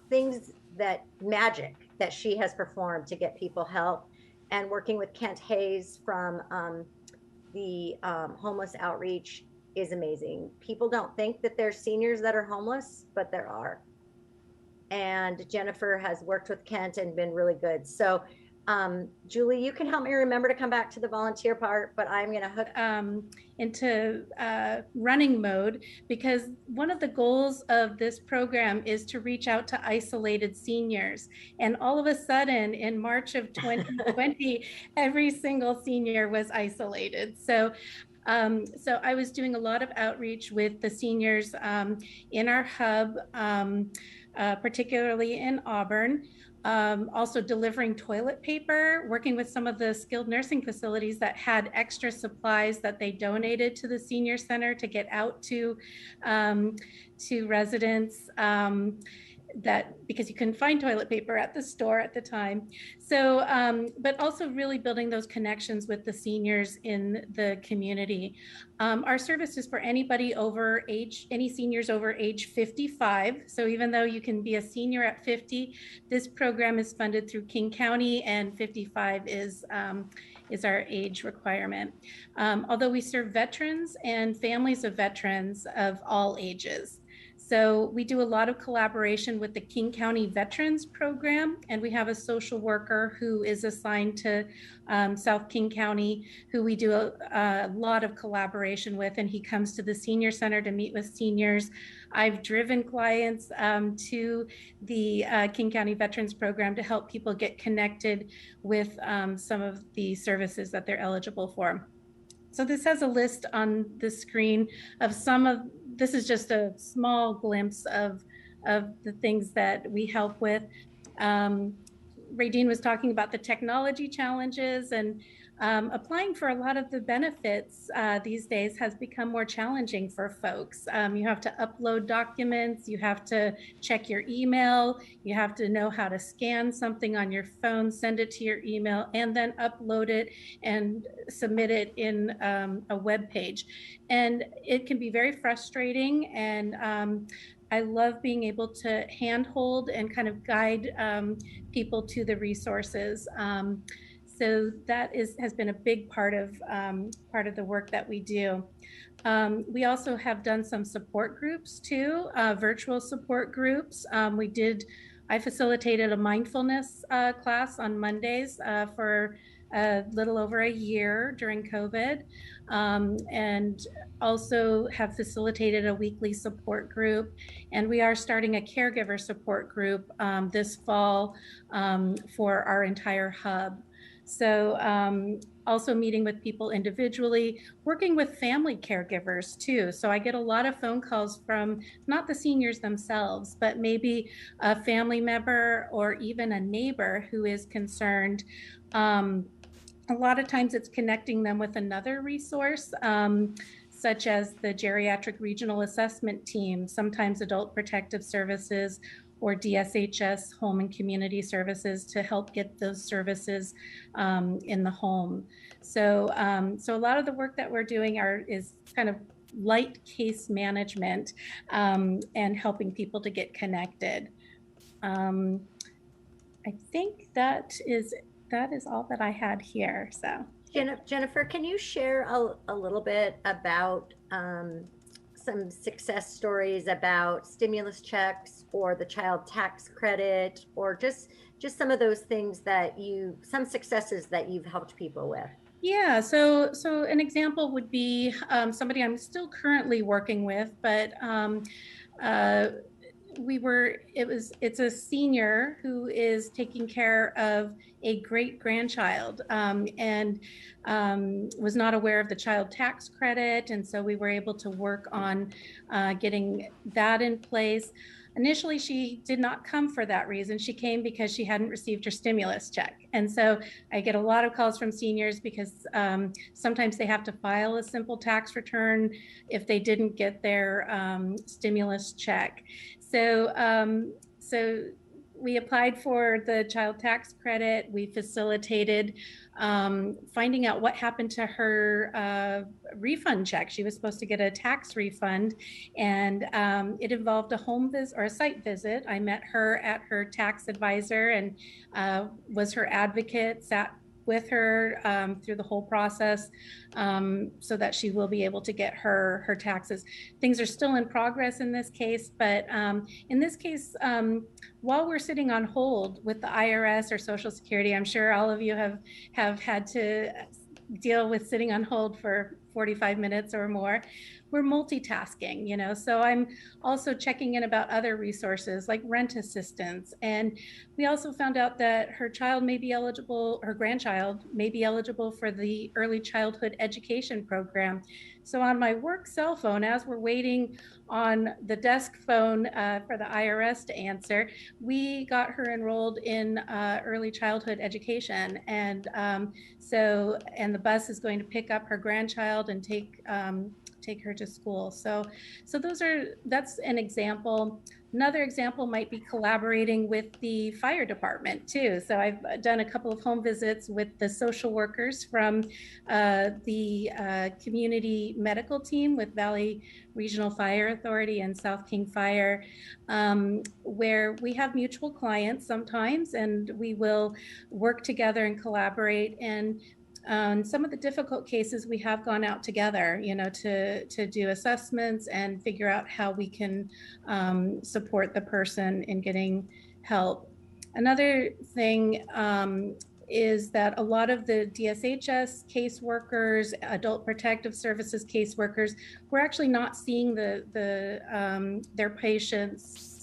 things that magic that she has performed to get people help, and working with Kent Hayes from the homeless outreach is amazing. People don't think that there's seniors that are homeless, but there are. And Jennifer has worked with Kent and been really good. So Julie, you can help me remember to come back to the volunteer part, but I'm going to hook into running mode, because one of the goals of this program is to reach out to isolated seniors. And all of a sudden in March of 2020, every single senior was isolated. So I was doing a lot of outreach with the seniors in our hub, particularly in Auburn. Also delivering toilet paper, working with some of the skilled nursing facilities that had extra supplies that they donated to the senior center to get out to residents, that because you couldn't find toilet paper at the store at the time. So, but also really building those connections with the seniors in the community. Our service is for anybody over age, any seniors over age 55. So even though you can be a senior at 50, this program is funded through King County, and 55 is our age requirement. Although we serve veterans and families of veterans of all ages. So we do a lot of collaboration with the King County Veterans Program, and we have a social worker who is assigned to South King County, who we do a lot of collaboration with, and he comes to the senior center to meet with seniors. I've driven clients to the King County Veterans Program to help people get connected with some of the services that they're eligible for. So this has a list on the screen of some of, this is just a small glimpse of the things that we help with. Radine was talking about the technology challenges, and applying for a lot of the benefits these days has become more challenging for folks. You have to upload documents, you have to check your email, you have to know how to scan something on your phone, send it to your email, and then upload it and submit it in a web page. And it can be very frustrating, and I love being able to handhold and kind of guide people to the resources. So that has been a big part of the work that we do. We also have done some support groups too, virtual support groups. I facilitated a mindfulness class on Mondays for a little over a year during COVID, and also have facilitated a weekly support group. And we are starting a caregiver support group this fall for our entire hub. So also meeting with people individually, working with family caregivers too. So I get a lot of phone calls from not the seniors themselves, but maybe a family member or even a neighbor who is concerned. A lot of times it's connecting them with another resource, such as the Geriatric Regional Assessment Team, sometimes Adult Protective Services, or DSHS Home and Community Services, to help get those services in the home. So, so a lot of the work that we're doing is kind of light case management and helping people to get connected. I think that is all that I had here. So Jennifer, can you share a little bit about some success stories about stimulus checks or the child tax credit, or just some of those things that some successes that you've helped people with? Yeah, so an example would be somebody I'm still currently working with, but it's a senior who is taking care of a great grandchild and was not aware of the child tax credit. And so we were able to work on getting that in place. Initially, she did not come for that reason. She came because she hadn't received her stimulus check. And so I get a lot of calls from seniors because sometimes they have to file a simple tax return if they didn't get their stimulus check. So we applied for the child tax credit. We facilitated finding out what happened to her refund check. She was supposed to get a tax refund, and it involved a home visit or a site visit. I met her at her tax advisor and was her advocate, sat with her through the whole process so that she will be able to get her taxes. Things are still in progress in this case, but in this case, while we're sitting on hold with the IRS or Social Security, I'm sure all of you have had to deal with sitting on hold for 45 minutes or more. We're multitasking, you know, so I'm also checking in about other resources like rent assistance. And we also found out that her child may be eligible, her grandchild may be eligible for the early childhood education program. So on my work cell phone, as we're waiting on the desk phone for the IRS to answer, we got her enrolled in early childhood education. And and the bus is going to pick up her grandchild and take her to school. So that's an example. Another example might be collaborating with the fire department too. So I've done a couple of home visits with the social workers from the community medical team with Valley Regional Fire Authority and South King Fire, where we have mutual clients sometimes, and we will work together and collaborate. And some of the difficult cases, we have gone out together, you know, to do assessments and figure out how we can support the person in getting help. Another thing is that a lot of the DSHS caseworkers, adult protective services caseworkers, we're actually not seeing their patients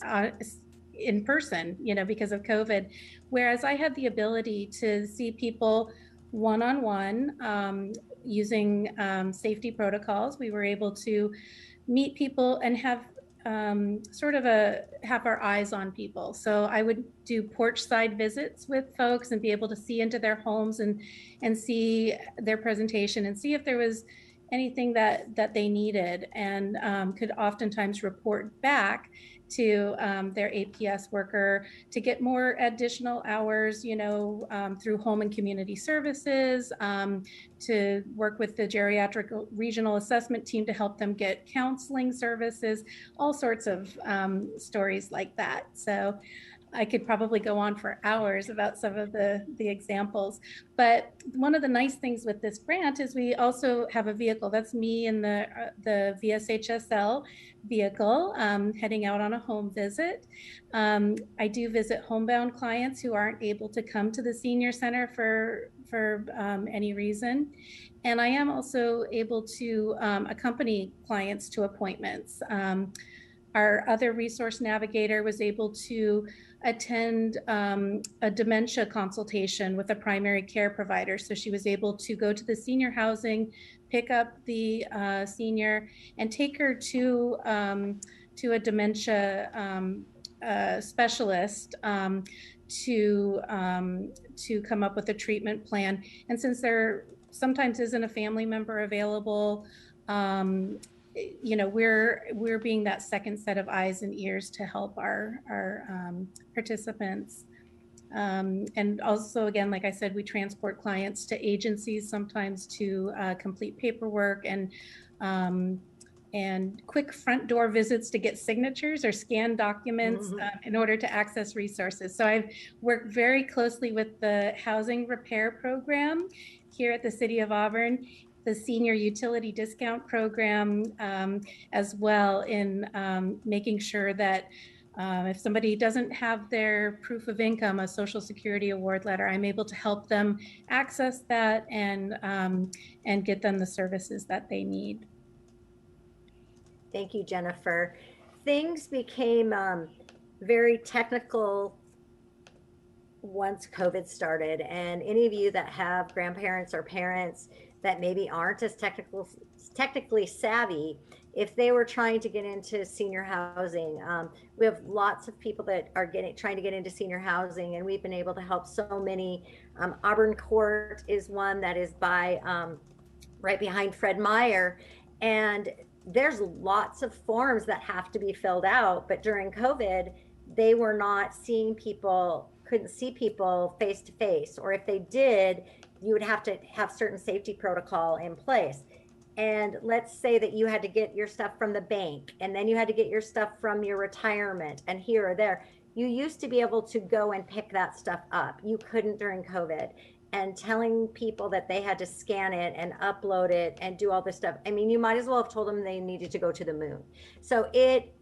in person, you know, because of COVID. Whereas I had the ability to see people one-on-one using safety protocols. We were able to meet people and have have our eyes on people. So I would do porch side visits with folks and be able to see into their homes and see their presentation and see if there was anything that they needed, and could oftentimes report back to their APS worker to get more additional hours, you know, through home and community services, to work with the geriatric regional assessment team to help them get counseling services, all sorts of stories like that. So I could probably go on for hours about some of the examples. But one of the nice things with this grant is we also have a vehicle. That's me in the VSHSL vehicle heading out on a home visit. I do visit homebound clients who aren't able to come to the senior center for any reason. And I am also able to accompany clients to appointments. Our other resource navigator was able to attend a dementia consultation with a primary care provider. So she was able to go to the senior housing, pick up the senior, and take her to a dementia specialist to come up with a treatment plan. And since there sometimes isn't a family member available, you know, we're being that second set of eyes and ears to help our participants. And also, again, like I said, we transport clients to agencies sometimes to complete paperwork and quick front door visits to get signatures or scan documents in order to access resources. So I've worked very closely with the housing repair program here at the City of Auburn, the senior utility discount program, as well, in making sure that if somebody doesn't have their proof of income, a Social Security award letter, I'm able to help them access that and get them the services that they need. Thank you, Jennifer. Things became very technical once COVID started, and any of you that have grandparents or parents that maybe aren't as technically savvy, if they were trying to get into senior housing, we have lots of people that are trying to get into senior housing, and we've been able to help so many. Auburn Court is one that is by right behind Fred Meyer, and there's lots of forms that have to be filled out. But during COVID, they were not seeing people, couldn't see people face to face, or if they did, you would have to have certain safety protocol in place. And let's say that you had to get your stuff from the bank, and then you had to get your stuff from your retirement and here or there. You used to be able to go and pick that stuff up. You couldn't during COVID. And telling people that they had to scan it and upload it and do all this stuff. I mean, you might as well have told them they needed to go to the moon. So it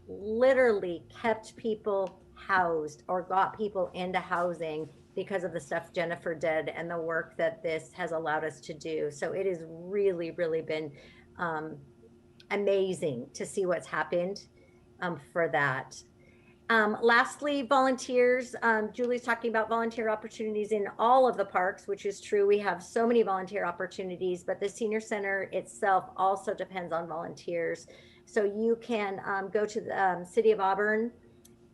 literally kept people housed or got people into housing because of the stuff Jennifer did and the work that this has allowed us to do. So it has really, really been amazing to see what's happened for that. Lastly, volunteers. Julie's talking about volunteer opportunities in all of the parks, which is true. We have so many volunteer opportunities, but the senior center itself also depends on volunteers. So you can go to the City of Auburn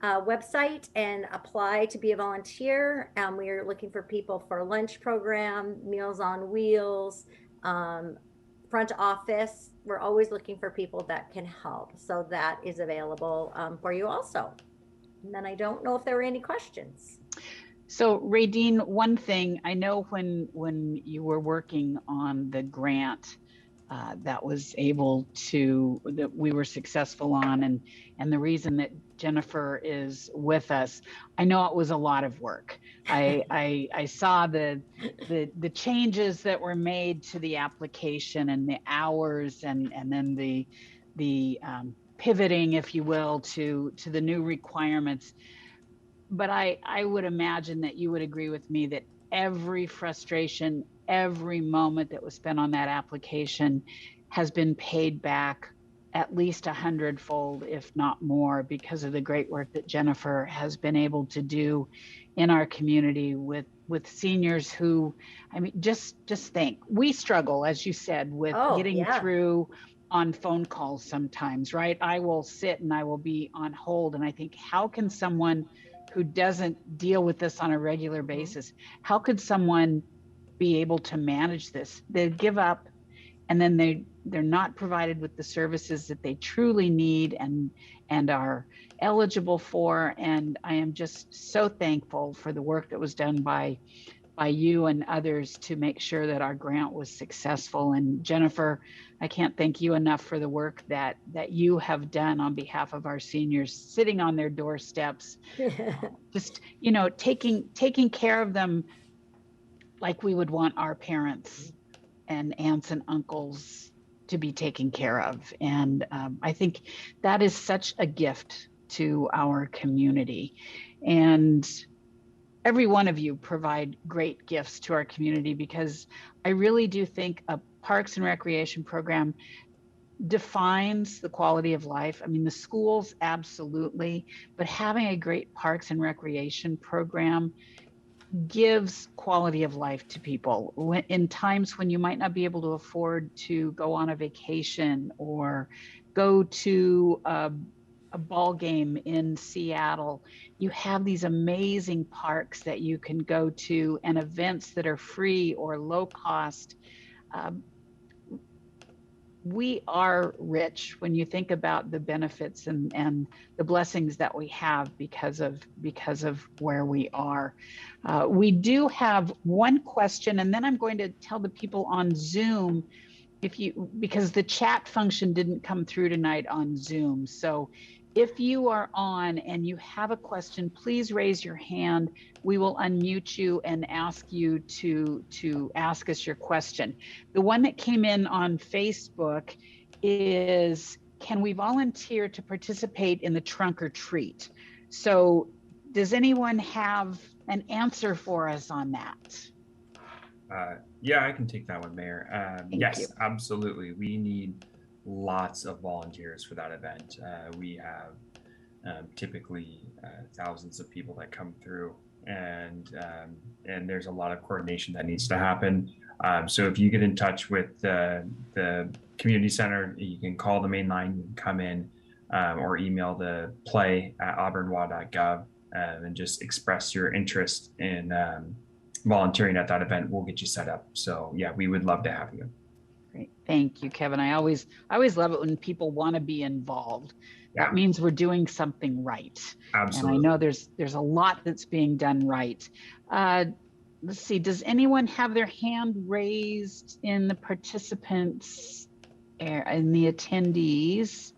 website and apply to be a volunteer. We are looking for people for lunch program, Meals on Wheels, front office. We're always looking for people that can help. So that is available for you also. And then I don't know if there were any questions. So Radine, one thing I know when you were working on the grant that was able to, that we were successful on, and the reason that Jennifer is with us, I know it was a lot of work. I saw the changes that were made to the application and the hours and then the pivoting, if you will, to the new requirements. But I would imagine that you would agree with me that every frustration, every moment that was spent on that application has been paid back at least 100-fold, if not more, because of the great work that Jennifer has been able to do in our community with seniors who, I mean, just think, we struggle, as you said, with getting through on phone calls sometimes, right? I will sit and I will be on hold, and I think, how can someone who doesn't deal with this on a regular basis, how could someone be able to manage this? They give up, and then they're not provided with the services that they truly need and are eligible for. And I am just so thankful for the work that was done by you and others to make sure that our grant was successful. And Jennifer, I can't thank you enough for the work that you have done on behalf of our seniors, sitting on their doorsteps, just, you know, taking care of them like we would want our parents and aunts and uncles to be taken care of. And I think that is such a gift to our community. And every one of you provide great gifts to our community, because I really do think a Parks and Recreation program defines the quality of life. I mean, the schools, absolutely, but having a great Parks and Recreation program gives quality of life to people in times when you might not be able to afford to go on a vacation or go to a ball game in Seattle. You have these amazing parks that you can go to and events that are free or low cost. We are rich when you think about the benefits and the blessings that we have because of where we are. We do have one question, and then I'm going to tell the people on Zoom, because the chat function didn't come through tonight on Zoom. So if you are on and you have a question, please raise your hand. We will unmute you and ask you to ask us your question. The one that came in on Facebook is, can we volunteer to participate in the trunk or treat? So does anyone have an answer for us on that? Yeah, I can take that one, Mayor. Yes, you. Absolutely. We need lots of volunteers for that event. We have typically thousands of people that come through, and there's a lot of coordination that needs to happen. So if you get in touch with the community center, you can call the main line, you can come in, or email the play@auburnwa.gov and just express your interest in volunteering at that event. We'll get you set up. So yeah, we would love to have you. Great. Thank you, Kevin. I always love it when people want to be involved, Yeah. That means we're doing something right. Absolutely. And I know there's a lot that's being done right. Let's see, does anyone have their hand raised in the participants, in the attendees?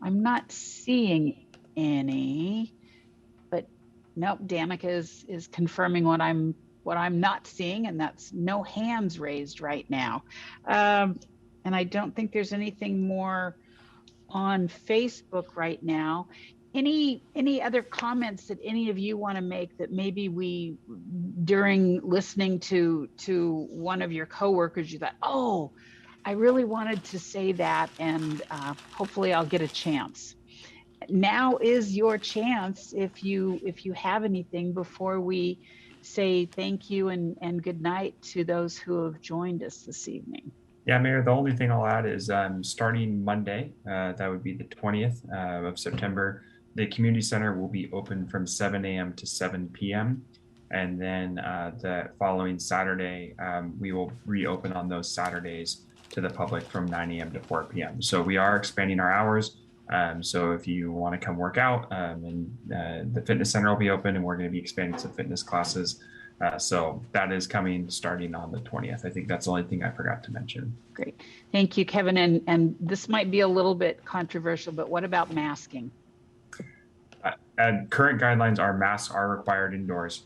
I'm not seeing any, but nope, Danica is confirming what I'm not seeing, and that's no hands raised right now. And I don't think there's anything more on Facebook right now. Any other comments that any of you want to make that maybe we, during listening to one of your coworkers, you thought, oh, I really wanted to say that, and hopefully I'll get a chance. Now is your chance if you have anything before we say thank you and good night to those who have joined us this evening. Yeah, Mayor, the only thing I'll add is starting Monday, that would be the 20th of September, the community center will be open from 7 a.m. to 7 p.m. And then the following Saturday, we will reopen on those Saturdays to the public from 9 a.m. to 4 p.m. So we are expanding our hours. So if you want to come work out, and the fitness center will be open, and we're going to be expanding some fitness classes. So that is coming starting on the 20th. I think that's the only thing I forgot to mention. Great. Thank you, Kevin. And this might be a little bit controversial, but what about masking? And current guidelines are masks are required indoors.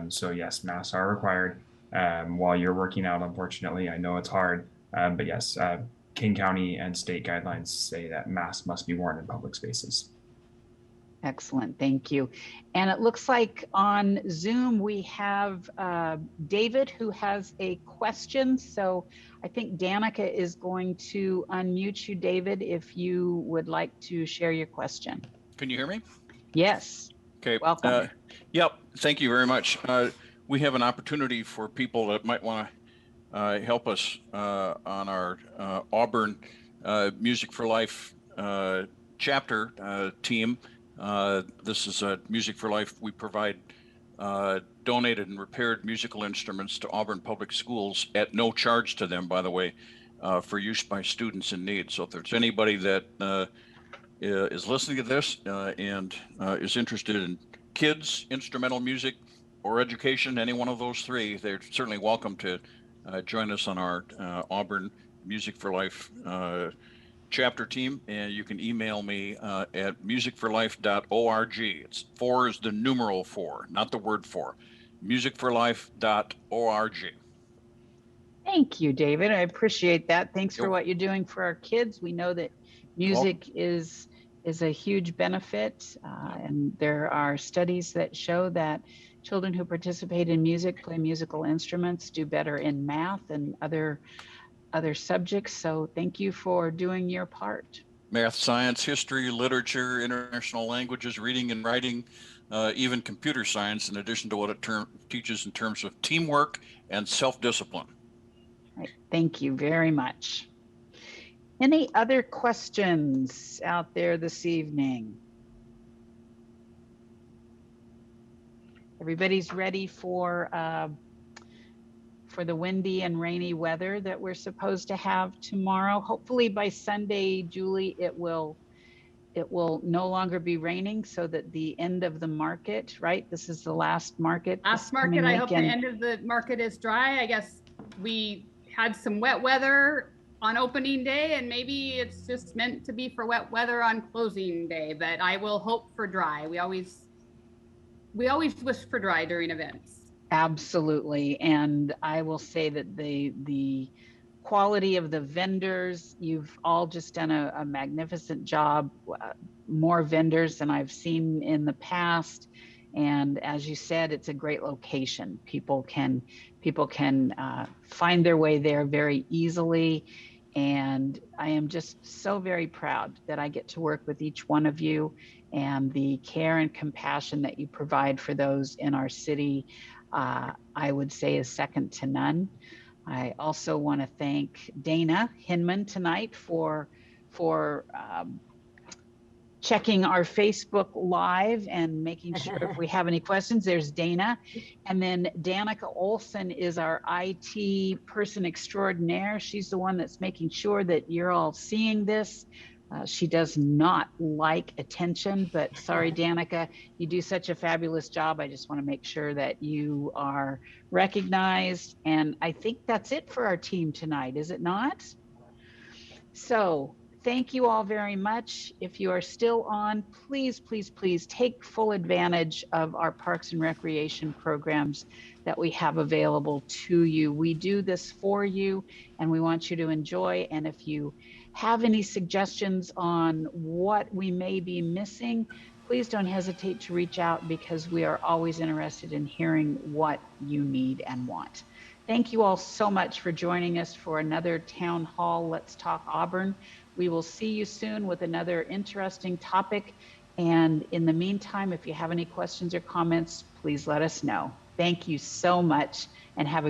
So yes, masks are required while you're working out. Unfortunately, I know it's hard, but yes, King County and state guidelines say that masks must be worn in public spaces. Excellent, thank you. And it looks like on Zoom we have David who has a question. So I think Danica is going to unmute you, David, if you would like to share your question. Can you hear me? Yes. Okay. Welcome. Yep. Thank you very much. We have an opportunity for people that might want to help us on our Auburn Music for Life chapter team. This is Music for Life. We provide donated and repaired musical instruments to Auburn Public Schools at no charge to them, by the way, for use by students in need. So if there's anybody that is listening to this and is interested in kids, instrumental music, or education, any one of those three, they're certainly welcome to join us on our Auburn Music for Life chapter team. And you can email me at musicforlife.org. It's 4 is the numeral 4, not the word 4. musicforlife.org. Thank you, David. I appreciate that. Thanks for what you're doing for our kids. We know that music is a huge benefit, and there are studies that show that children who participate in music, play musical instruments, do better in math and other subjects. So thank you for doing your part. Math, science, history, literature, international languages, reading and writing, even computer science, in addition to what it teaches in terms of teamwork and self-discipline. Right. Thank you very much. Any other questions out there this evening? Everybody's ready for the windy and rainy weather that we're supposed to have tomorrow. Hopefully by Sunday, Julie, it will no longer be raining, so that the end of the market, right? This is the last market. Last market. I hope the end of the market is dry. I guess we had some wet weather on opening day, and maybe it's just meant to be for wet weather on closing day, but I will hope for dry. We always wish for dry during events. Absolutely. And I will say that the quality of the vendors, you've all just done a magnificent job, more vendors than I've seen in the past. And as you said, it's a great location. People can find their way there very easily. And I am just so very proud that I get to work with each one of you, and the care and compassion that you provide for those in our city, I would say is second to none. I also want to thank Dana Hinman tonight for checking our Facebook Live and making sure if we have any questions. There's Dana. And then Danica Olsen is our IT person extraordinaire. She's the one that's making sure that you're all seeing this She does not like attention, but sorry, Danica, you do such a fabulous job. I just want to make sure that you are recognized. And I think that's it for our team tonight, is it not? So thank you all very much. If you are still on, please, please, please take full advantage of our Parks and Recreation programs that we have available to you. We do this for you and we want you to enjoy. And if you have any suggestions on what we may be missing, please don't hesitate to reach out because we are always interested in hearing what you need and want. Thank you all so much for joining us for another Town Hall Let's Talk Auburn. We will see you soon with another interesting topic. And in the meantime, if you have any questions or comments, please let us know. Thank you so much and have a